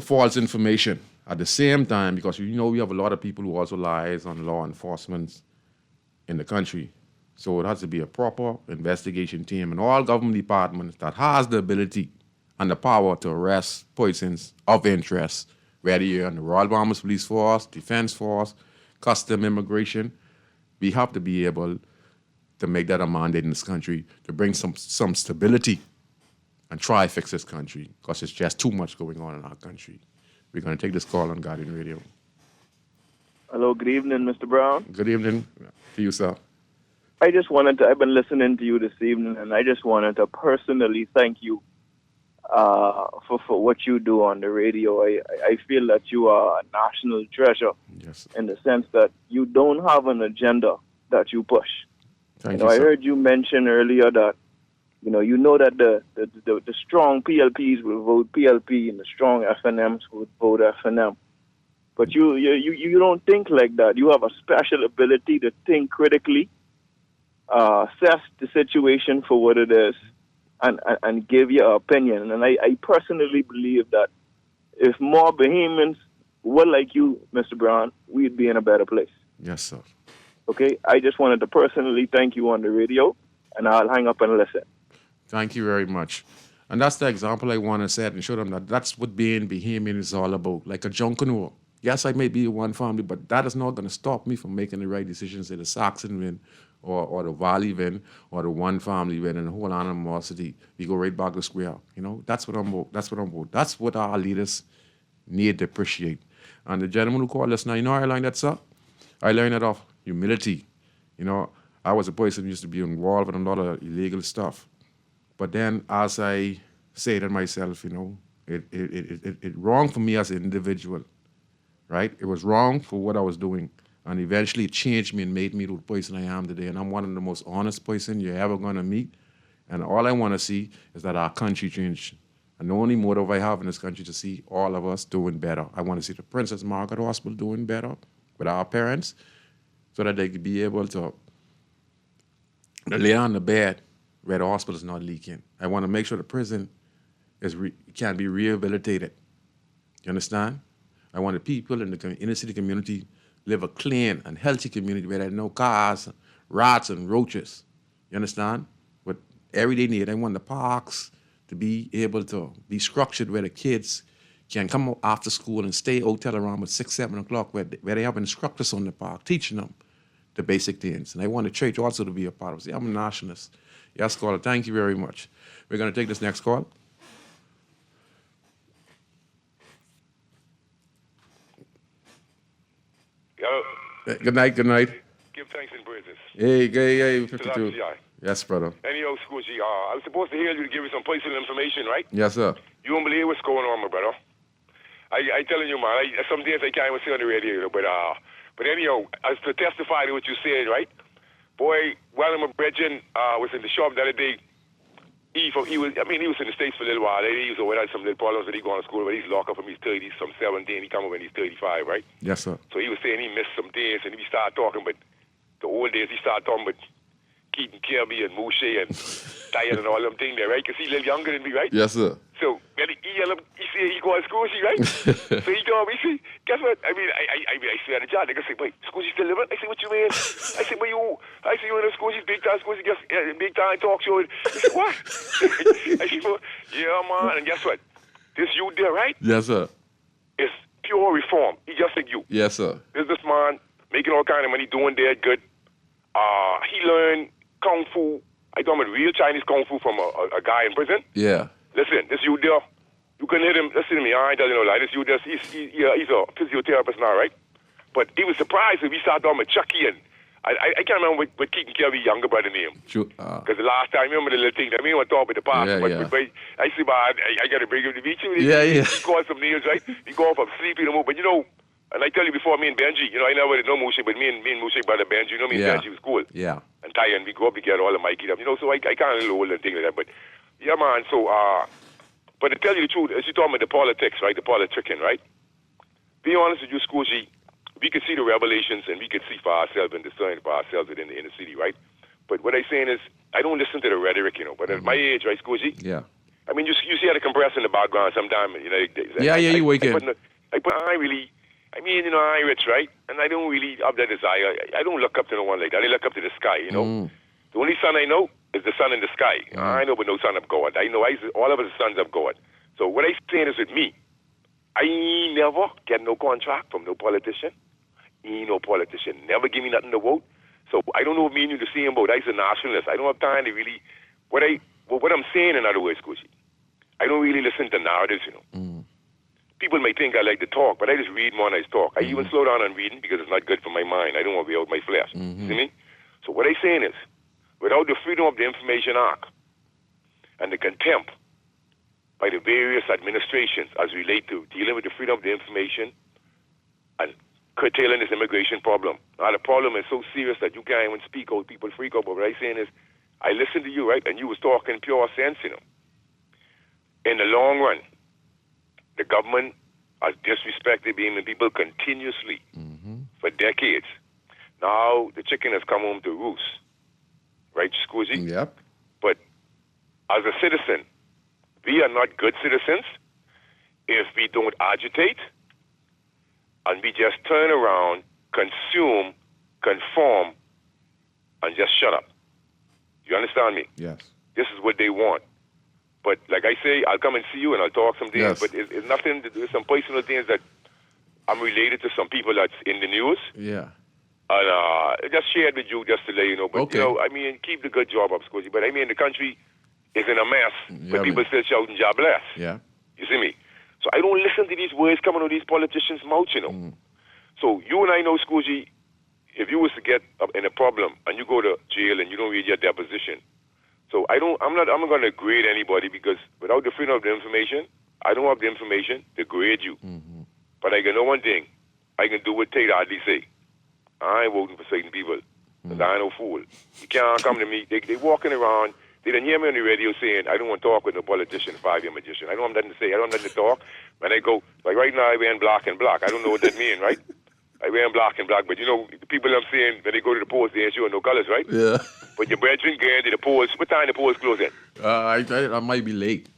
S3: false information. At the same time, because you know we have a lot of people who also lies on law enforcement in the country. So it has to be a proper investigation team in all government departments that has the ability and the power to arrest persons of interest, whether you're in the Royal Bahamas Police Force, Defense Force, Custom, Immigration. We have to be able to make that a mandate in this country to bring some stability and try to fix this country, because it's just too much going on in our country. We're going to take this call on Guardian Radio.
S7: Hello, good evening, Mr. Brown.
S3: Good evening to you, sir.
S7: I've been listening to you this evening, and I just wanted to personally thank you for what you do on the radio. I feel that you are a national treasure.
S3: Yes.
S7: In the sense that you don't have an agenda that you push.
S3: Thank you,
S7: I
S3: sir.
S7: heard you mention earlier that you know that the strong PLPs will vote PLP and the strong FNMs will vote FNM. But you don't think like that. You have a special ability to think critically, assess the situation for what it is, and give your opinion. And I personally believe that if more Bahamians were like you, Mr. Brown, we'd be in a better place.
S3: Yes, sir.
S7: Okay? I just wanted to personally thank you on the radio, and I'll hang up and listen.
S3: Thank you very much. And that's the example I want to set and show them that that's what being Bahamian is all about, like a junkanoo. Yes, I may be one family, but that is not going to stop me from making the right decisions that the Saxon win or the Valley win or the one family win and the whole animosity. We go right back to square. That's what I'm about. That's what our leaders need to appreciate. And the gentleman who called us now, how I learned that, sir? I learned that off humility. I was a person who used to be involved in a lot of illegal stuff. But then as I say to myself, it wrong for me as an individual, right? It was wrong for what I was doing. And eventually it changed me and made me the person I am today. And I'm one of the most honest person you're ever going to meet. And all I want to see is that our country change. And the only motive I have in this country to see all of us doing better. I want to see the Princess Margaret Hospital doing better with our parents so that they could be able to lay on the bed where the hospital is not leaking. I want to make sure the prison can be rehabilitated. You understand? I want the people in the inner city community live a clean and healthy community where there are no cars, rats, and roaches. You understand? But everyday need. I want the parks to be able to be structured where the kids can come out after school and stay out till around 6, 7 o'clock where they have instructors on the park teaching them the basic things. And I want the church also to be a part of it. See, I'm a nationalist. Yes, caller, thank you very much. We're going to take this next call. Good night.
S8: Give thanks and praises.
S3: Hey, 52. Yes, brother.
S8: Anyhow, Scrooge, I was supposed to hear you to give you some personal information, right?
S3: Yes, sir.
S8: You don't believe what's going on, my brother. I telling you, man, some days I can't even see on the radio, but anyhow, as to testify to what you said, right? Boy, while my brethren was in the shop the other day, he was in the States for a little while. He was over had some little problems that he going to school, but he's locked up from his 30s, some 17. He come over when he's 35, right?
S3: Yes, sir.
S8: So he was saying he missed some days, and he started talking, but the old days he started talking about Keaton Kirby and Mouche and Diane and all them things there, right? Because he's a little younger than me, right?
S3: Yes, sir.
S8: So when he said he go to school, right? So he told me, see, guess what? I swear to God, they say, wait, Scoozy still living? I said, what you mean? I said, you in the Scoozy's big time, big time talk show. He said, what? I said, well, yeah, man. And guess what? This youth there, right?
S3: Yes, sir.
S8: It's pure reform. He just like you.
S3: Yes, sir.
S8: This man making all kind of money, doing that good. He learned Kung Fu. I told him real Chinese Kung Fu from a guy in prison.
S3: Yeah.
S8: Listen, this youth there, you can hit him. Listen to me, I ain't telling you no lie. This youth there, he's a physiotherapist now, right? But he was surprised when we started talking with Chucky and I can't remember what Keaton Kirby's younger brother name.
S3: True.
S8: Because the last time, remember the little thing, I mean, I want to talk about the past.
S3: Yeah,
S8: but I see, I got to bring him to meet you.
S3: Yeah.
S8: He called some names, right? He go from sleeping and move. But and I tell you before, me and Benji, I never did know Mouche, but me and Mouche brother Benji, me and Benji was cool.
S3: Yeah.
S8: And Ty, and we go up together, all the Mikey up, so I can't really hold and things like that. But, yeah, man, so, but to tell you the truth, as you talking about the politics, right, the politicking, right? Be honest with you, Scoozy, we can see the revelations and we can see for ourselves and discern for ourselves within the inner city, right? But what I'm saying is, I don't listen to the rhetoric, but at my age, right, Scoozy?
S3: Yeah.
S8: I mean, you see how the compressor in the background sometimes,
S3: you wake in.
S8: I ain't rich, right? And I don't really have that desire. I don't look up to no one like that. I look up to the sky, The only sun I know is the sun in the sky. I know but no son of God. I know all of us are sons of God. So what I'm saying is with me, I never get no contract from no politician. Ain't no politician. Never give me nothing to vote. So I don't know if me and you the same boat. I'm a nationalist. I don't have time to really... What I'm saying, in other words, Cushy, I don't really listen to narratives, People may think I like to talk, but I just read more than I talk. I even slow down on reading because it's not good for my mind. I don't want to be out my flesh. See me? So what I'm saying is, without the freedom of the information act and the contempt by the various administrations as relate to dealing with the freedom of the information and curtailing this immigration problem. Now the problem is so serious that you can't even speak out, people freak out. But what I'm saying is, I listened to you, right, and you was talking pure sense, In the long run, the government has disrespected being the people continuously for decades. Now the chicken has come home to roost. Right, Scoozy?
S3: Yep.
S8: But as a citizen, we are not good citizens if we don't agitate and we just turn around, consume, conform, and just shut up. You understand me?
S3: Yes.
S8: This is what they want. But like I say, I'll come and see you and I'll talk some things.
S3: Yes.
S8: But it's nothing to do with some personal things that I'm related to some people that's in the news.
S3: Yeah.
S8: And I just shared with you just to let you know. But,
S3: Okay.
S8: you know, I mean, keep the good job up, Scotty. But, I mean, the country is in a mess, but people still shouting job bless.
S3: Yeah.
S8: You see me? So I don't listen to these words coming out of these politicians' mouths, you know. So you and I know, Scoozy, if you was to get in a problem and you go to jail and you don't read your deposition, so I'm not going to grade anybody because without the freedom of the information, I don't have the information to grade you. But I can know one thing. I can do what Tate hardly say. I ain't voting for certain people because I ain't no fool. You can't come to me. They walking around. They didn't hear me on the radio saying, I don't want to talk with no politician, 5-year magician. I don't have nothing to say. I don't have nothing to talk. And I go, like right now I wear black and black. I don't know what that means, right? I wear black and black. But you know, the people I'm saying, when they go to the polls, they ain't showing no colors, right?
S3: Yeah.
S8: But your brethren going to the polls. What time the polls closing?
S3: I might be late.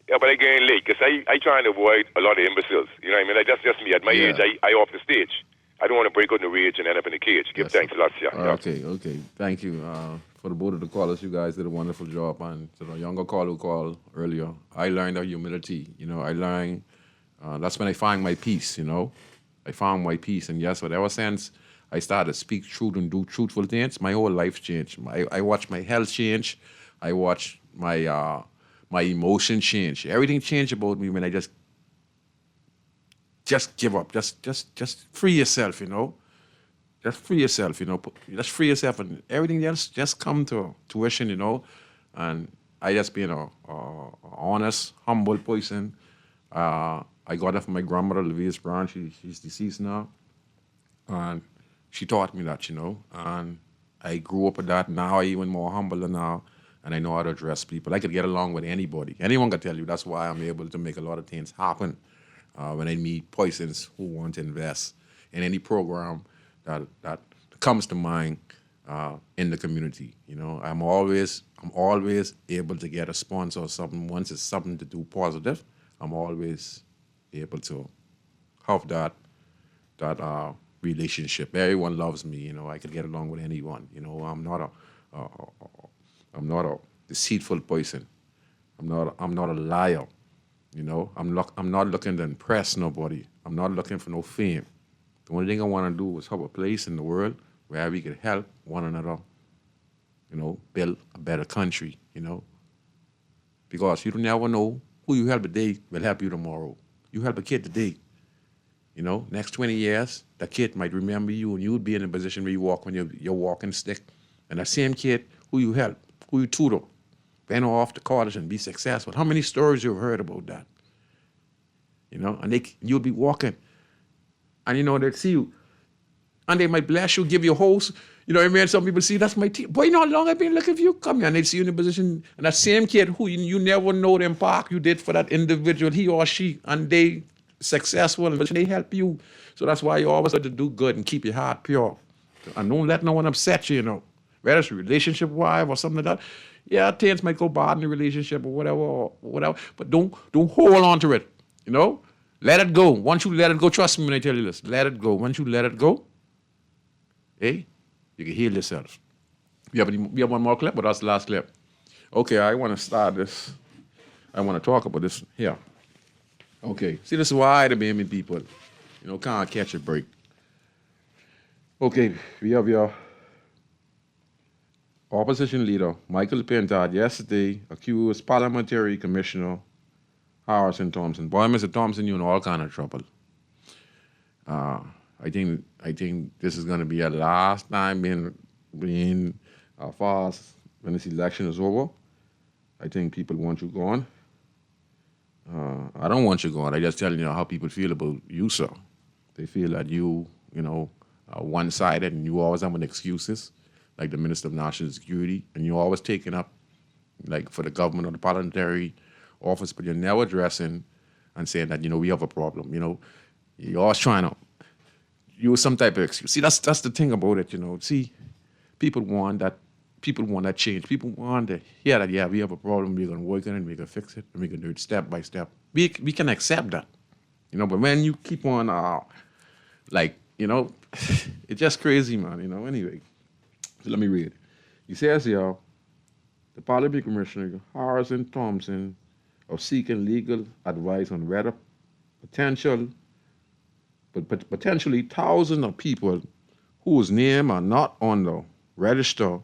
S8: Yeah, but I getting late because I trying to avoid a lot of imbeciles. You know what I mean? Like, that's just me. At my age, I off the stage. I don't want to break out in the rage and end up in the cage. Give thanks a lot, yeah.
S3: Okay. Thank you. For the both of the callers, you guys did a wonderful job. And to the younger caller who called earlier, I learned that humility. You know, I learned, that's when I find my peace, you know. I found my peace. And yes, whatever sense I started to speak truth and do truthful things, my whole life changed. I watched my health change. I watched my emotion change. Everything changed about me when I just give up. Just free yourself, you know. Just free yourself, you know. Just free yourself, and everything else just come to tuition, you know. And I just being a honest, humble person. I got that from my grandmother, Louise Brown. She's deceased now, and she taught me that, you know. And I grew up with that. Now I even more humble now, and I know how to address people. I could get along with anybody. Anyone can tell you that's why I'm able to make a lot of things happen. When I meet persons who want to invest in any program that comes to mind in the community. You know, I'm always able to get a sponsor or something. Once it's something to do positive, I'm always able to have that relationship. Everyone loves me. You know, I could get along with anyone. You know, I'm not a deceitful person. I'm not a liar. You know, I'm not looking to impress nobody. I'm not looking for no fame. The only thing I want to do is have a place in the world where we could help one another, you know, build a better country, you know. Because you don't never know who you help today will help you tomorrow. You help a kid today, you know, next 20 years, that kid might remember you and you would be in a position where you walk on your walking stick. And that same kid who you help, who you tutor, went off to college and be successful. How many stories you've heard about that? You know, and you'll be walking, and you know they'll see you, and they might bless you, give you a host. You know what I mean? Some people see that's my team. Boy, you know how long I've been looking for you. Come here, and they see you in a position, and that same kid who you never know the impact you did for that individual, he or she, and they successful, and they help you. So that's why you always have to do good and keep your heart pure, and don't let no one upset you. You know, whether it's a relationship, wife, or something like that. Yeah, things might go bad in the relationship or whatever, but don't hold on to it. You know, let it go. Once you let it go, trust me when I tell you this, let it go. Once you let it go, you can heal yourself. We have one more clip, but that's the last clip. Okay, I want to start this. I want to talk about this here. Okay, see, this is why the baby people, you know, can't catch a break. Okay, we have your opposition leader, Michael Pintard, yesterday accused Parliamentary Commissioner Harrison Thompson. Boy, Mr. Thompson, you're in all kind of trouble. I think this is going to be a last time being fast when this election is over. I think people want you gone. I don't want you gone. I just telling you how people feel about you, sir. They feel that you know, are one-sided and you always having excuses, like the Minister of National Security, and you're always taking up, like, for the government or the parliamentary office, but you're never addressing and saying that, you know, we have a problem. You know, you're always trying to use some type of excuse. See, that's the thing about it, you know. See, people want that change. People want to hear that, yeah, we have a problem, we're going to work on it, we're going to fix it, and we're going to do it step by step. We can accept that, you know, but when you keep on, like, you know, it's just crazy, man, you know. Anyway, so let me read. He says here, the Parliamentary Commissioner, Harrison Thompson, of seeking legal advice on whether potential but potentially thousands of people whose name are not on the register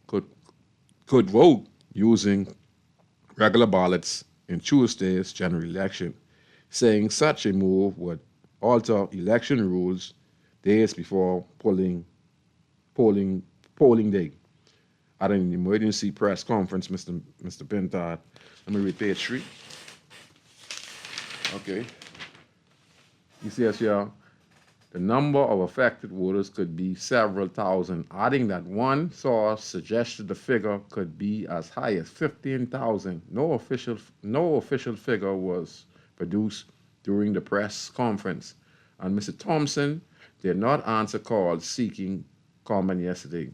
S3: could vote using regular ballots in Tuesday's general election, saying such a move would alter election rules days before polling day. At an emergency press conference, Mr. Pintard, let me read page 3. Okay. He says here, the number of affected voters could be several thousand, adding that one source suggested the figure could be as high as 15,000. No official figure was produced during the press conference, and Mr. Thompson did not answer calls seeking comment yesterday.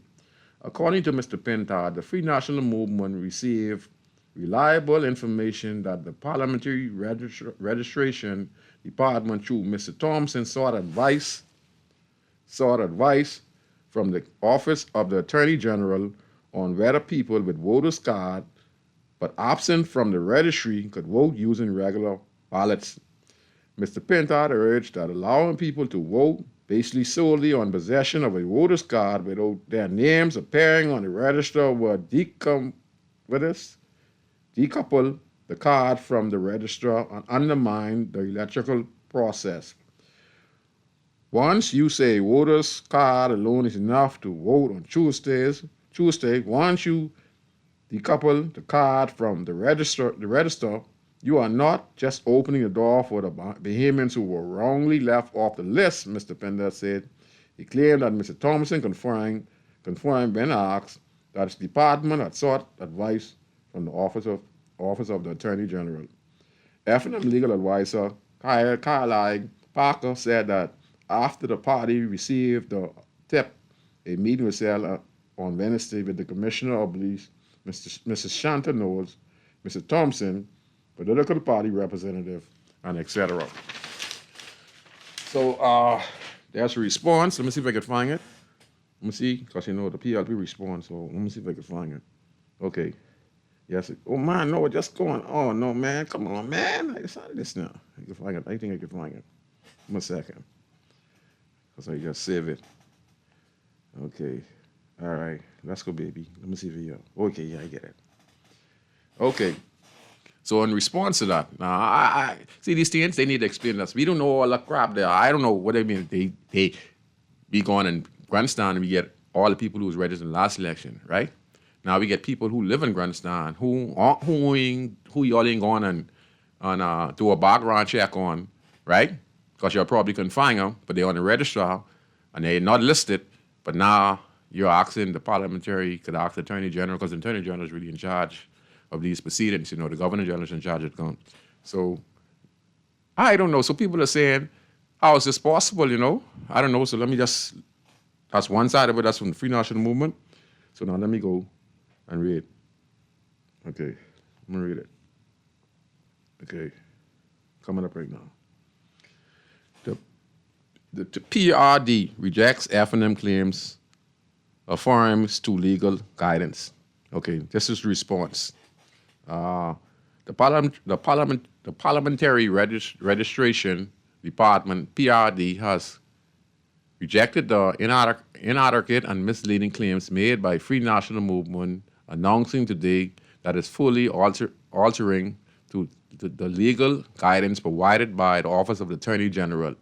S3: According to Mr. Pintard, the Free National Movement received reliable information that the Parliamentary Registration Department, through Mr. Thompson, sought advice from the Office of the Attorney General on whether people with voters card but absent from the registry could vote using regular ballots. Mr. Pintard urged that allowing people to vote basically solely on possession of a voter's card without their names appearing on the register would decouple the card from the register and undermine the electoral process. Once you say voter's card alone is enough to vote on Tuesday, once you decouple the card from the register, you are not just opening the door for the Bahamians who were wrongly left off the list, Mr. Pender said. He claimed that Mr. Thompson confirmed when asked that his department had sought advice from the Office of the Attorney General. F&M legal advisor Carlisle Parker said that after the party received the tip, a meeting was held on Wednesday with the Commissioner of Police, Mrs. Shanta Knowles, Mr. Thompson, political party representative, and etc. So there's a response. Let me see if I can find it. Let me see, because the PLP response, so let me see if I can find it. Okay. Yes. Oh, man, no, just going. Oh, no, man. Come on, man. I decided this now. I can find it. I think I can find it. 1 second. Because I just save it. Okay. All right. Let's go, baby. Let me see if you. Okay, yeah, I get it. Okay. So in response to that, now I see these things, they need to explain us. We don't know all the crap there. I don't know what they mean. They be going and grandstand and we get all the people who was registered in the last election, right? Now we get people who live in grandstand who y'all ain't going and do a background check on, right? Because you probably couldn't find them, but they're on the registrar and they're not listed. But now you're asking the parliamentary, could ask the Attorney General, because the Attorney General is really in charge of these proceedings. The Governor General is in charge of them. So I don't know. So people are saying, how is this possible, I don't know. So let me just, that's one side of it. That's from the Free National Movement. So now let me go and read. Okay, I'm gonna read it. Okay, coming up right now. The PRD rejects F&M claims, affirms to legal guidance. Okay, this is the response. The Parliamentary Registration Department, PRD, has rejected the inadequate and misleading claims made by Free National Movement, announcing today that it's fully altering to the legal guidance provided by the Office of the Attorney General.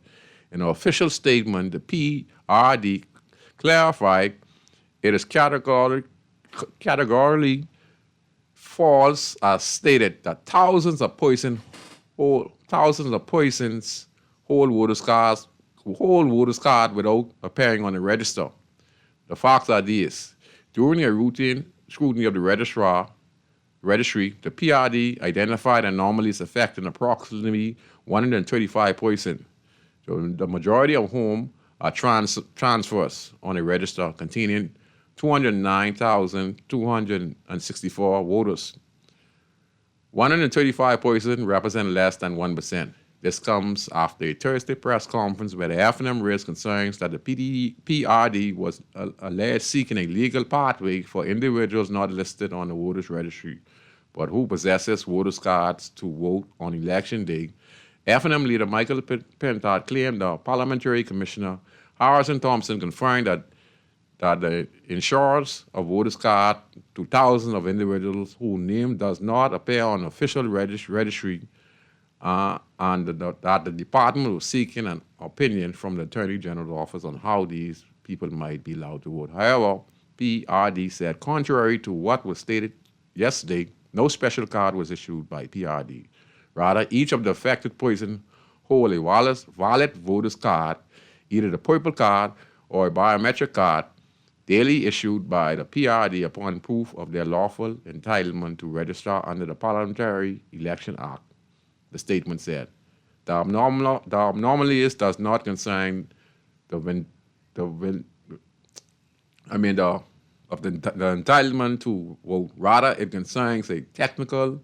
S3: In an official statement, the PRD clarified it is categorically false as stated that thousands of persons hold voters cards without appearing on the register. The facts are these. During a routine scrutiny of the registry, the PRD identified anomalies affecting approximately 135 persons, so the majority of whom are transfers on a register containing 209,264 voters. 135 persons represent less than 1%. This comes after a Thursday press conference where the F&M raised concerns that the PRD was alleged seeking a legal pathway for individuals not listed on the voters registry, but who possesses voters cards to vote on election day, FNM leader Michael Pentard claimed the parliamentary commissioner Harrison Thompson confirmed that the insurers of voters card to thousands of individuals whose name does not appear on official registry and that the department was seeking an opinion from the Attorney General's office on how these people might be allowed to vote. However, PRD said, contrary to what was stated yesterday, no special card was issued by PRD. Rather, each of the affected persons hold a valid voter's card, either the purple card or a biometric card, daily issued by the PRD upon proof of their lawful entitlement to register under the Parliamentary Election Act. The statement said, the abnormalities does not concern the entitlement to vote. Rather, it concerns a technical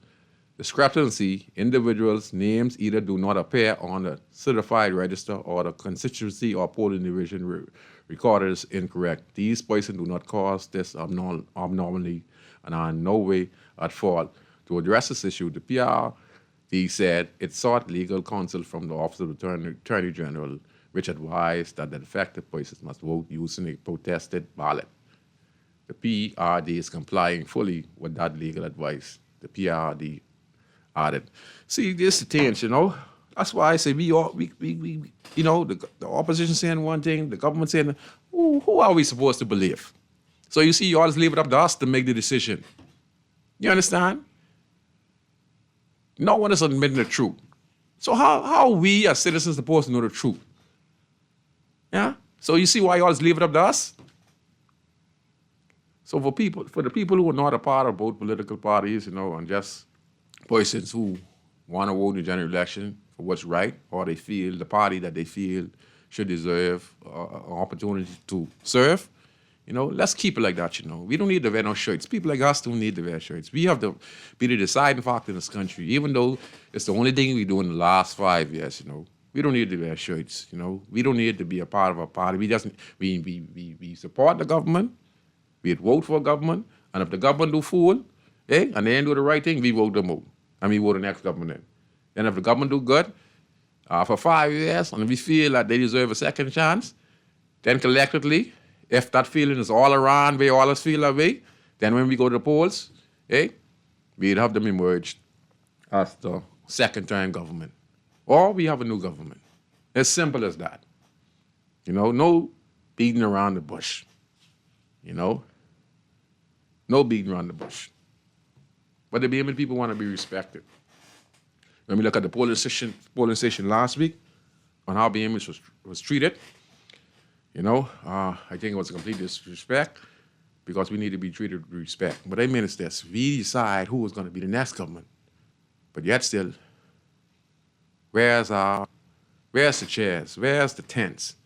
S3: discrepancy. Individuals' names either do not appear on the certified register or the constituency or polling division recorded is incorrect. These persons do not cause this abnormality and are in no way at fault. To address this issue, the PRD said it sought legal counsel from the Office of the Attorney General, which advised that the affected persons must vote using a protested ballot. The PRD is complying fully with that legal advice. The PRD added. See, this is the thing, you know. That's why I say we you know, the opposition saying one thing, the government saying, who are we supposed to believe? So you see, you always leave it up to us to make the decision. You understand? No one is admitting the truth. So how are we as citizens supposed to know the truth? Yeah? So you see why you always leave it up to us? So for the people who are not a part of both political parties, you know, and just persons who want to vote in the general election for what's right, or they feel the party that they feel should deserve an opportunity to serve, you know, let's keep it like that, you know. We don't need to wear no shirts. People like us don't need to wear shirts. We have to be the deciding factor in this country, even though it's the only thing we do in the last 5 years, you know. We don't need to wear shirts, you know. We don't need to be a part of a party. We support the government. We vote for a government. And if the government do fool, and they ain't do the right thing, we vote them out. And we vote the next government in. And if the government do good for 5 years, and we feel that they deserve a second chance, then collectively, if that feeling is all around, we all feel that way, then when we go to the polls, we'd have them emerge as the second-term government. Or we have a new government. As simple as that. You know, no beating around the bush. You know? No beating around the bush. But the BMN people want to be respected. When we look at the polling station last week on how BMN was treated, you know, I think it was a complete disrespect because we need to be treated with respect. But I mean, it's this. We decide who is going to be the next government. But yet still, where's the chairs? Where's the tents?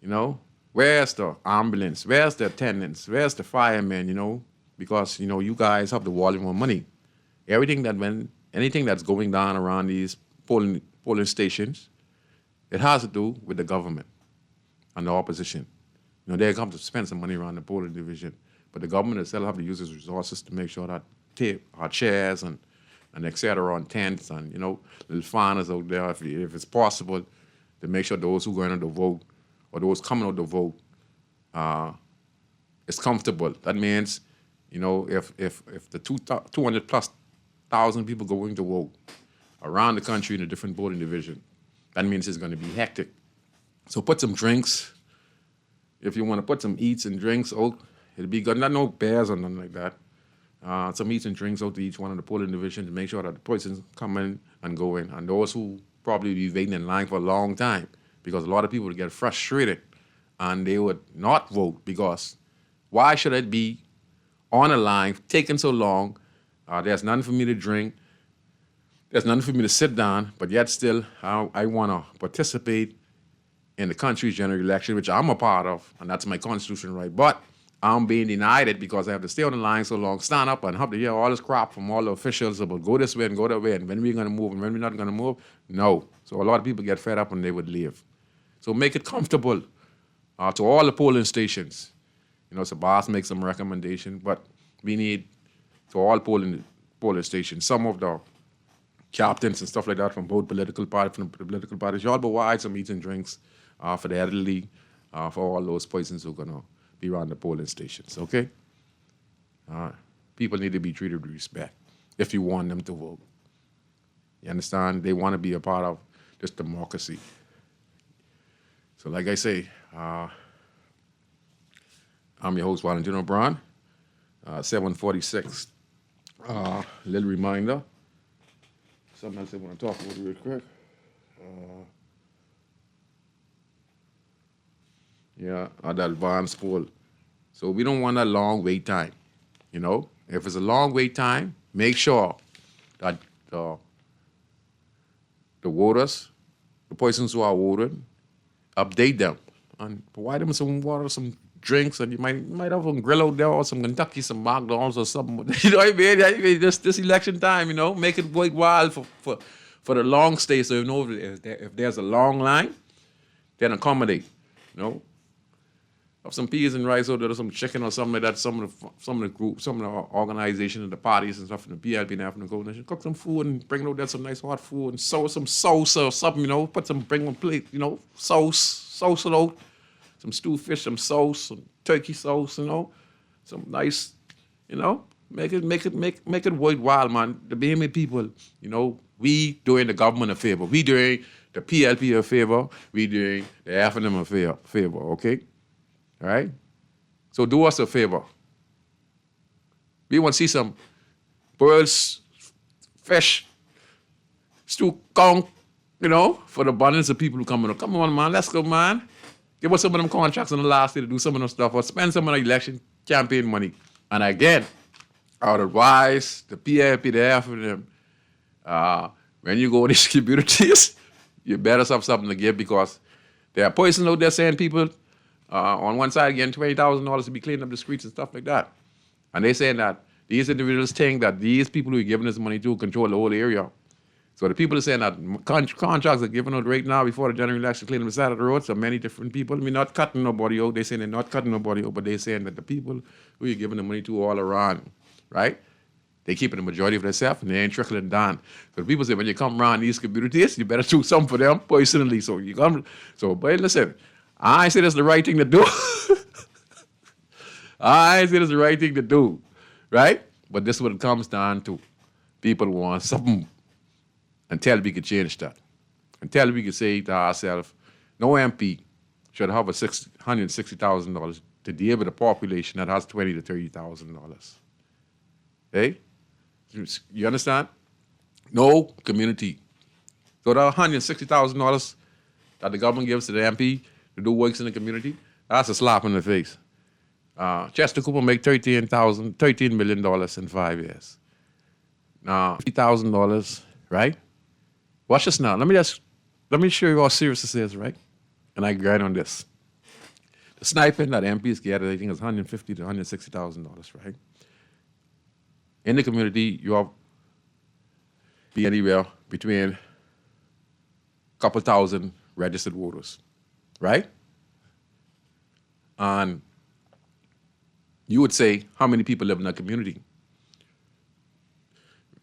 S3: You know? Where's the ambulance? Where's the attendants? Where's the firemen, you know? Because, you know, you guys have the volume of money. Anything that's going down around these polling stations, it has to do with the government and the opposition. You know, they come to spend some money around the polling division, but the government itself have to use its resources to make sure that our chairs and et cetera, and tents and, you know, little farmers out there, if it's possible, to make sure those who are going out to vote or those coming out to vote is comfortable. That means, you know, if the 200 plus thousand people going to vote around the country in a different voting division, that means it's going to be hectic. So put some drinks. If you want to put some eats and drinks out, it'll be good. Not no bears or nothing like that. Some eats and drinks out to each one of the polling divisions to make sure that the persons come in and go in. And those who probably be waiting in line for a long time, because a lot of people would get frustrated and they would not vote because why should it be on a line, taking so long? There's nothing for me to drink. There's nothing for me to sit down, but yet still I want to participate in the country's general election, which I'm a part of, and that's my constitutional right. But I'm being denied it because I have to stay on the line so long, stand up and have to hear all this crap from all the officials about go this way and go that way, and when we're going to move and when we're not going to move. No. So a lot of people get fed up and they would leave. So make it comfortable to all the polling stations. You know, so boss makes some recommendation, but we need to all polling stations. Some of the captains and stuff like that from both political parties. Y'all provide some eats and drinks for the elderly, for all those persons who are going to be around the polling stations, okay? People need to be treated with respect if you want them to vote. You understand? They want to be a part of this democracy. So like I say, I'm your host, Valentino Brown, 746. Little reminder, something else I want to talk about real quick. That advance poll. So we don't want a long wait time, you know? If it's a long wait time, make sure that the voters, the persons who are voting, update them and provide them some water, some drinks, and you might have some grill out there or some Kentucky, some McDonald's or something. You know what I mean? This election time, you know, make it worthwhile for the long stay. So you know if there's a long line, then accommodate, you know. Have some peas and rice or some chicken or something like that. Some of the groups, some of the organizations, the parties and stuff in the PLP and African Coalition, cook some food and bring out there some nice hot food and some sauce or something, you know. Bring one plate, you know, sauce it out, some stewed fish, some sauce, some turkey sauce, you know, some nice, you know, make it worthwhile, man. The BMA people, you know, we doing the government a favor, we doing the PLP a favor, we doing the FNM a favor, okay? All right? So do us a favor. We want to see some birds, fish, stew, conch, you know, for the abundance of people who come in. Come on, man, let's go, man. Give us some of them contracts on the last day to do some of them stuff or spend some of the election campaign money. And again, I would advise the PLP, the FNM, when you go in these communities, you better have something to give because there are persons out there saying people, on one side, getting $20,000 to be cleaning up the streets and stuff like that. And they're saying that these individuals think that these people who are giving this money to control the whole area. So the people are saying that contracts are given out right now before the general election, cleaning the side of the road. So many different people. I mean, not cutting nobody out. They're saying they're not cutting nobody out, but they're saying that the people who you're giving the money to all around, right? They keeping the majority of themselves and they ain't trickling down. So the people say when you come around these communities, you better do something for them personally. But listen, I say that's the right thing to do. I say that's the right thing to do, right? But this is what it comes down to. People want something until we can change that. Until we can say to ourselves, no MP should have $160,000 to deal with a population that has $20,000 to $30,000. Hey? You understand? No community. So that $160,000 that the government gives to the MP to do works in the community, that's a slap in the face. Chester Cooper make $13 million in 5 years. Now, $50,000, right? Watch this now. Let me show you how serious this is, right? And I grind on this. The sniping that MPs get, I think, is $150,000 to $160,000, right? In the community, you have be anywhere between a couple thousand registered voters, right? And you would say, how many people live in that community?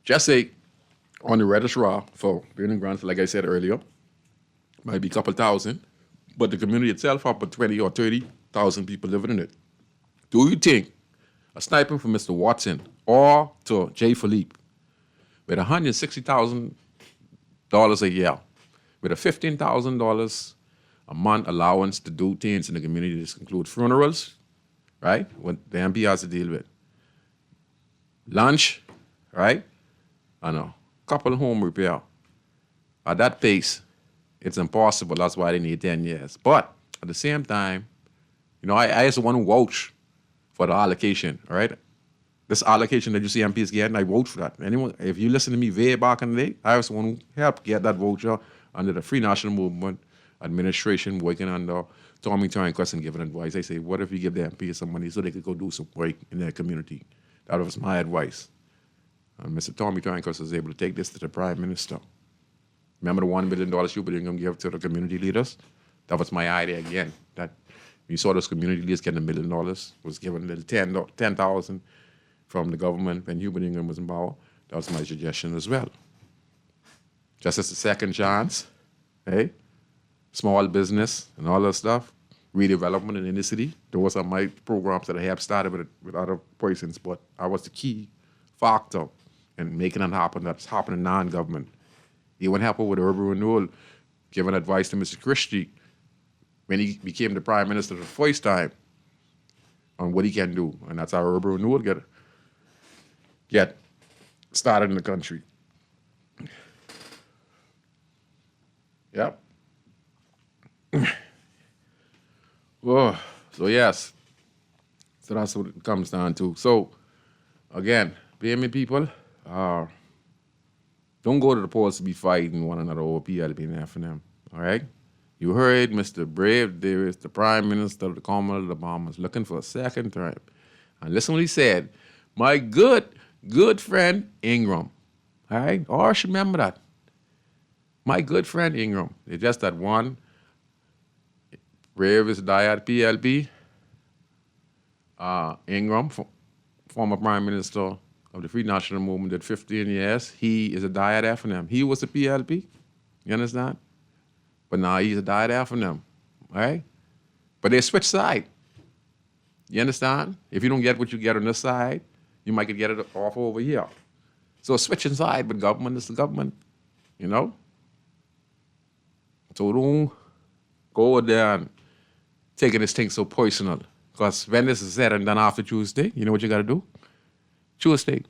S3: Just say, on the registrar for Burning Grants, like I said earlier, might be a couple thousand, but the community itself have 20 or 30,000 people living in it. Do you think a stipend for Mr. Watson or to J. Philippe with $160,000 a year, with a $15,000 a month allowance to do things in the community, this includes funerals, right, what the MP has to deal with, lunch, right, and a couple home repair. At that pace, it's impossible. That's why they need 10 years. But at the same time, you know, I just want to vouch for the allocation, all right? This allocation that you see MPs getting, I vote for that. Anyone, if you listen to me way back in the day, I just want to help get that voucher under the Free National Movement administration working under Tommy Turnquist and giving advice. I say, what if you give the MPs some money so they could go do some work in their community? That was my advice. And Mr. Tommy Turnquist was able to take this to the Prime Minister. Remember the $1 million you were going to give to the community leaders? That was my idea again. That you saw those community leaders getting $1 million, was given a little 10,000 from the government when Hubert Ingram was in power. That was my suggestion as well. just as a second chance, hey? Small business and all that stuff, redevelopment in the inner city. Those are my programs that I have started with other persons, but I was the key factor in making it happen. That's happening non-government. Even happened with urban renewal, giving advice to Mr. Christie when he became the prime minister the first time on what he can do. And that's how urban renewal get started in the country. Yep. Oh, so yes. So that's what it comes down to. So, again, PMA people, don't go to the polls to be fighting one another over PLP and FNM, all right? You heard Mr. Brave Davis, the Prime Minister of the Commonwealth of the Bahamas, looking for a second term. And listen what he said. My good friend Ingram, all right? Always remember that. My good friend Ingram. It's just that one, Brave is died PLP. Ingram, former Prime Minister of the Free National Movement, did 15 years. He is a diet FNM. He was a PLP. You understand? But now he's a diet FNM. All right? But they switch side. You understand? If you don't get what you get on this side, you might get it off over here. So switching side, but government is the government. You know? So don't go there and taking this thing so personal. Because when this is said and done after Tuesday, you know what you got to do? Tuesday,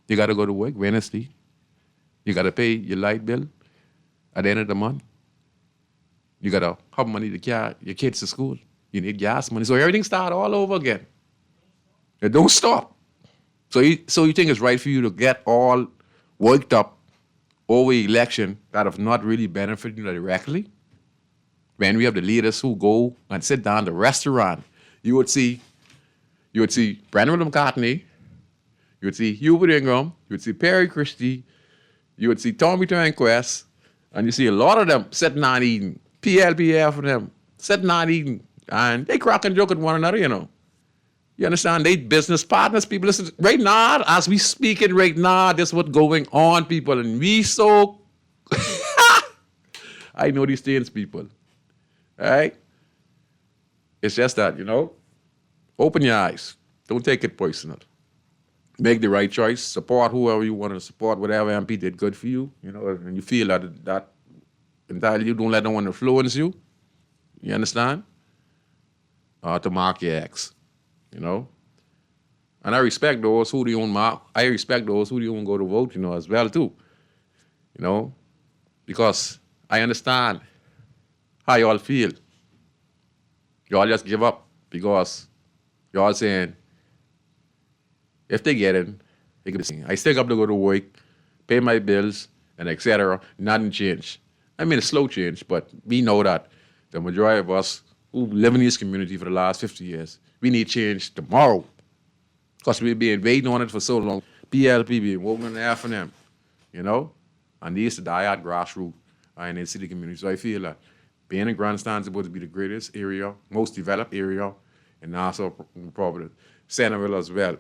S3: you got to go to work. Wednesday, you got to pay your light bill at the end of the month. You got to have money to carry your kids to school. You need gas money. So everything starts all over again. It don't stop. So you think it's right for you to get all worked up over election that have not really benefited you directly? When we have the leaders who go and sit down at the restaurant, you would see Brandon McCartney, you would see Hubert Ingram, you would see Perry Christie, you would see Tommy Turnquest, and you see a lot of them sitting down eating, PLPF for them, sitting down eating, and they crack and joke at one another, you know. You understand? They business partners, people. Listen, right now, as we speaking right now, this is what's going on, people, and we so, I know these things, people. All right? It's just that, you know, open your eyes. Don't take it personal. Make the right choice. Support whoever you want to support, whatever MP did good for you, you know, and you feel that entirely you don't let no one influence you. You understand? To mark your X, you know? And I respect those who don't mark. I respect those who don't go to vote, you know, as well, too. You know? Because I understand how y'all feel. Y'all just give up because y'all saying, if they get in, they can sing. I still have to go to work, pay my bills, and etc. Nothing changed. I mean, a slow change, but we know that the majority of us who live in this community for the last 50 years, we need change tomorrow. Because we've been waiting on it for so long. PLP been working on the FNM, you know? And these are the diehard grassroots in the city community. So I feel that being in Grandstand is supposed to be the greatest area, most developed area, and also probably Centerville as well.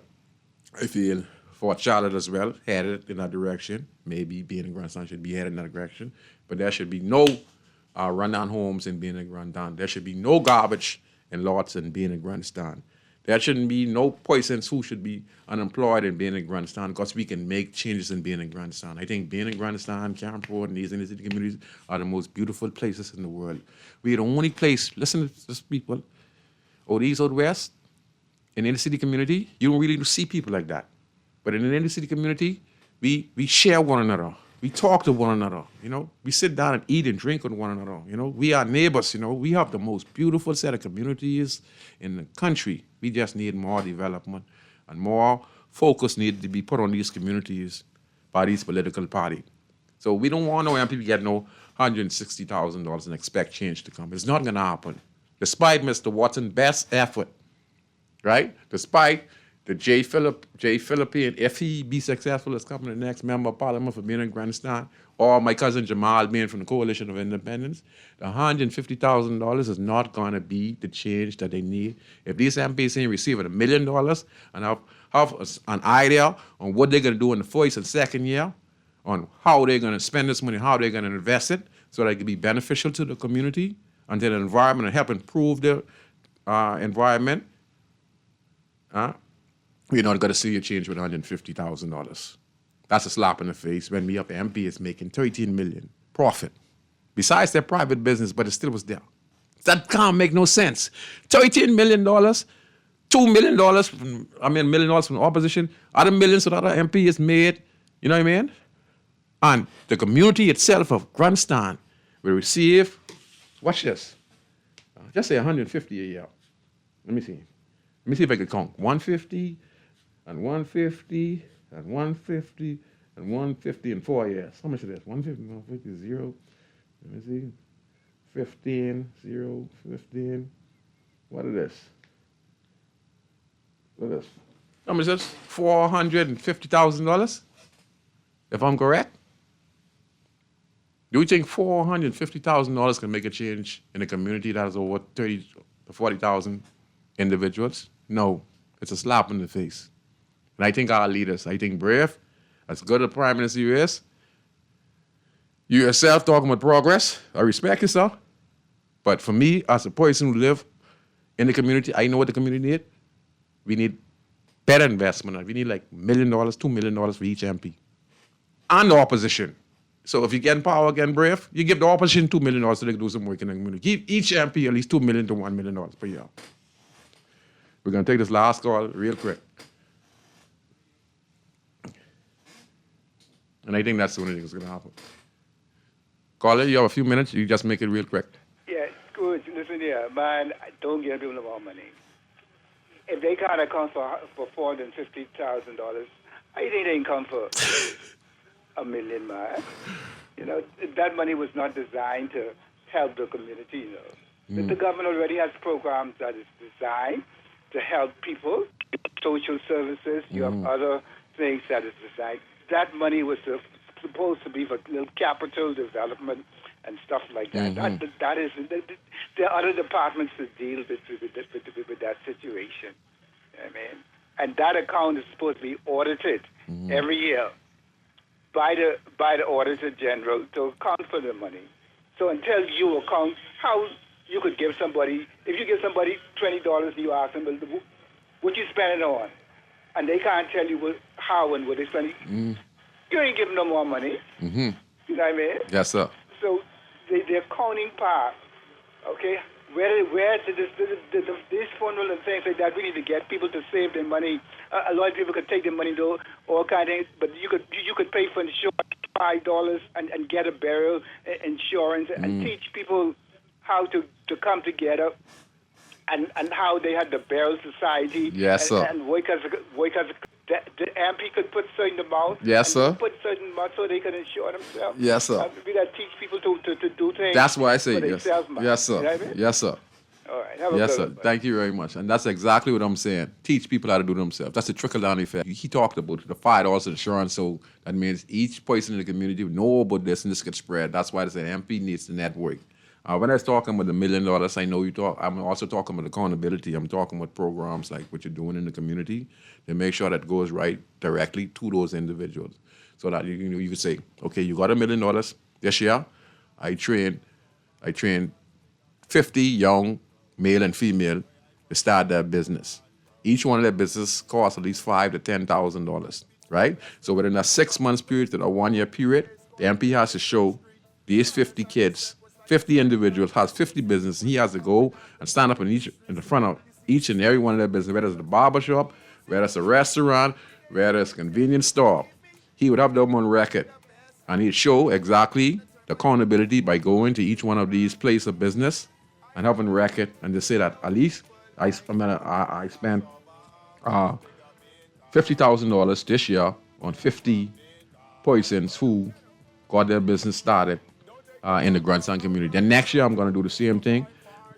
S3: I feel Fort Charlotte as well, headed in that direction. Maybe being in Grandstand should be headed in that direction. But there should be no rundown homes in being in Grandstand. There should be no garbage and lots in being in Grandstand. There shouldn't be no persons who should be unemployed in being in Grandstand because we can make changes in being in Grandstand. I think being in Grandstand, Campford, and these inner city communities are the most beautiful places in the world. We're the only place, listen to this people, out east, out west, in the inner city community, you don't really see people like that. But in the inner city community, we share one another. We talk to one another, you know. We sit down and eat and drink with one another, you know. We are neighbors, you know. We have the most beautiful set of communities in the country. We just need more development and more focus needed to be put on these communities by these political parties. So we don't want no young people get no $160,000 and expect change to come. It's not going to happen. Despite Mr. Watson's best effort, right? Despite the J. Philippe, and if he be successful as coming the next member of parliament for being in Grandstand, or my cousin Jamal being from the Coalition of Independence, the $150,000 is not going to be the change that they need. If these MPs ain't receiving $1 million and have an idea on what they're going to do in the first and second year on how they're going to spend this money, how they're going to invest it, so that it can be beneficial to the community and to the environment and help improve the environment, we're not going to see a change with $150,000. That's a slap in the face when me up MP is making $13 million profit. Besides their private business, but it still was there. That can't make no sense. $13 million, $2 million, $1 million from the opposition, other millions that other MP is made, you know what I mean? And the community itself of Grandstand will receive, watch this, just say 150 a year. Let me see if I can count. 150 and 150 and 150 and 150 in 4 years. How much is this? 150, 150, 0. Let me see. 15, 0, 15. What is this? What is this? How much is this? $450,000? If I'm correct? Do you think $450,000 can make a change in a community that has over 30 to 40,000 individuals? No, it's a slap in the face. And I think our leaders, I think Brave, as good a Prime Minister you is, you yourself talking about progress, I respect you, sir. But for me, as a person who live in the community, I know what the community need. We need better investment. We need like $1 million, $2 million for each MP. And the opposition. So if you get in power again, Brave, you give the opposition $2 million so they can do some work in the community. Give each MP at least $2 million to $1 million per year. We're going to take this last call real quick. And I think that's the only thing that's going to happen. Caller, you have a few minutes. You just make it real quick.
S9: Yeah, Scrooge, listen here, man, don't give people more money. If they can't account for $450,000, how do you think they can come for $1 million, man? You know, that money was not designed to help the community, you know. The government already has programs that is designed to help people, social services, you have other things that is designed. That money was supposed to be for little capital development and stuff like that. That is, there are other departments that deal with that situation. You know what I mean? And that account is supposed to be audited every year by the Auditor General to account for the money. So until you account how you could give somebody, if you give somebody $20 and you ask them, well, what you spend it on? And they can't tell you how and what they spend it. You ain't giving them more money. You know what I mean?
S3: Yes, sir.
S9: So the accounting part, okay, where these funeral and things like that, we need to get people to save their money. A lot of people could take their money to all kind of things, but you could pay for insurance $5 and get a burial insurance and teach people how to come together and how they had the burial society.
S3: Yes, sir.
S9: And work as the MP could put certain amount.
S3: Yes, sir.
S9: Put certain amount so they can insure themselves.
S3: Yes, sir.
S9: We got to teach people to do things.
S3: That's why I say
S9: for
S3: yes.
S9: themselves, man.
S3: Yes, sir.
S9: You know what I mean?
S3: Yes, sir.
S9: All right. Have a
S3: Yes,
S9: good
S3: sir.
S9: one,
S3: Thank you very much. And that's exactly what I'm saying. Teach people how to do themselves. That's the trickle-down effect. He talked about the $5 insurance, so that means each person in the community will know about this and this gets spread. That's why I said MP needs to network. When I was talking about the $1 million, I know you talk. I'm also talking about accountability. I'm talking about programs like what you're doing in the community to make sure that goes right directly to those individuals, so that you could say, okay, you got $1 million this year. I trained 50 young male and female to start their business. Each one of their business costs at least $5,000 to $10,000, right? So within a 6 months period to a 1 year period, the MP has to show these 50 kids. 50 individuals has 50 businesses. He has to go and stand up in the front of each and every one of their business, whether it's a barber shop, whether it's a restaurant, whether it's a convenience store. He would have them on record, and he'd show exactly the accountability by going to each one of these places of business and having record and to say that at least I spent $50,000 this year on 50 persons who got their business started in the grandson community. Then next year, I'm going to do the same thing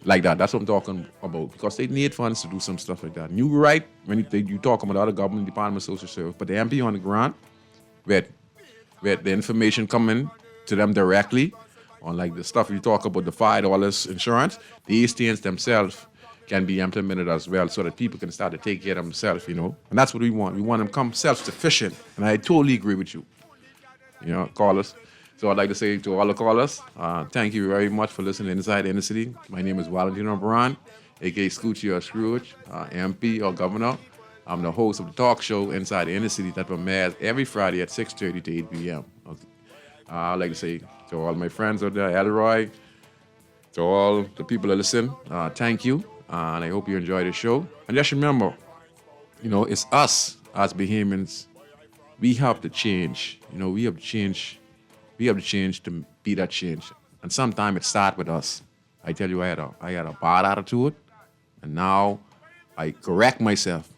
S3: like that. That's what I'm talking about, because they need funds to do some stuff like that. And you're right when you talk about other government departments, social service, but the MP on the ground, where the information coming to them directly on like the stuff you talk about, the $5 insurance, these things themselves can be implemented as well so that people can start to take care of themselves, you know. And that's what we want. We want them to become self-sufficient. And I totally agree with you. callers. So I'd like to say to all the callers, thank you very much for listening to Inside the Inner City. My name is Valentino Brown, a.k.a. Scoochie or Scrooge, MP or Governor. I'm the host of the talk show Inside the Inner City that premieres every Friday at 6:30 to 8 p.m. Okay. I'd like to say to all my friends out there, Elroy, to all the people that listen, thank you, and I hope you enjoy the show. And just remember, it's us as Bahamians. We have to change. We have to change. We have to change to be that change. And sometimes it starts with us. I tell you, I had a bad attitude, and now I correct myself.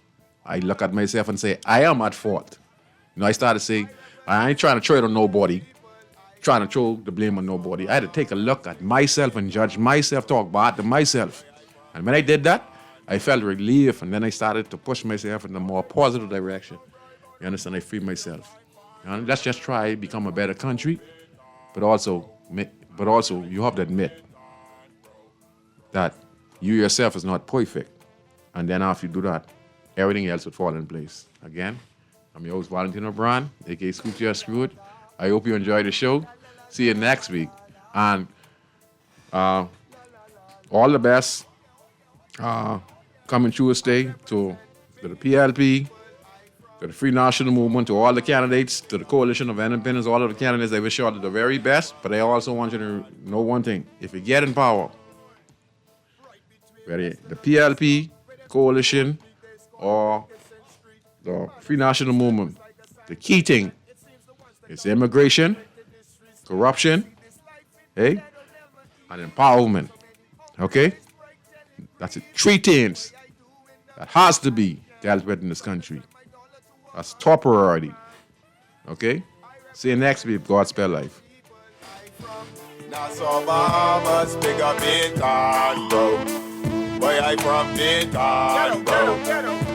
S3: I look at myself and say, I am at fault. I started saying, I ain't trying to throw it on nobody, trying to throw the blame on nobody. I had to take a look at myself and judge myself, talk bad to myself. And when I did that, I felt relief, and then I started to push myself in a more positive direction. You understand? I freed myself. Let's just try become a better country, but also you have to admit that you yourself is not perfect. And then after you do that, everything else would fall in place. Again, I'm your host, Valentino Brown, a.k.a. Scoochie or Scrooge. I hope you enjoy the show. See you next week. And all the best coming Tuesday to the PLP, to the Free National Movement, to all the candidates, to the Coalition of Independents, all of the candidates. I wish you all the very best, but I also want you to know one thing. If you get in power, whether the PLP, Coalition, or the Free National Movement, the key thing is immigration, corruption, and empowerment. Okay? That's it. 3 things that has to be dealt with in this country. That's top priority. Okay? See you next week. God spell life.
S2: Nassau, Bahamas, big up in town, bro. Where I from, in town, bro.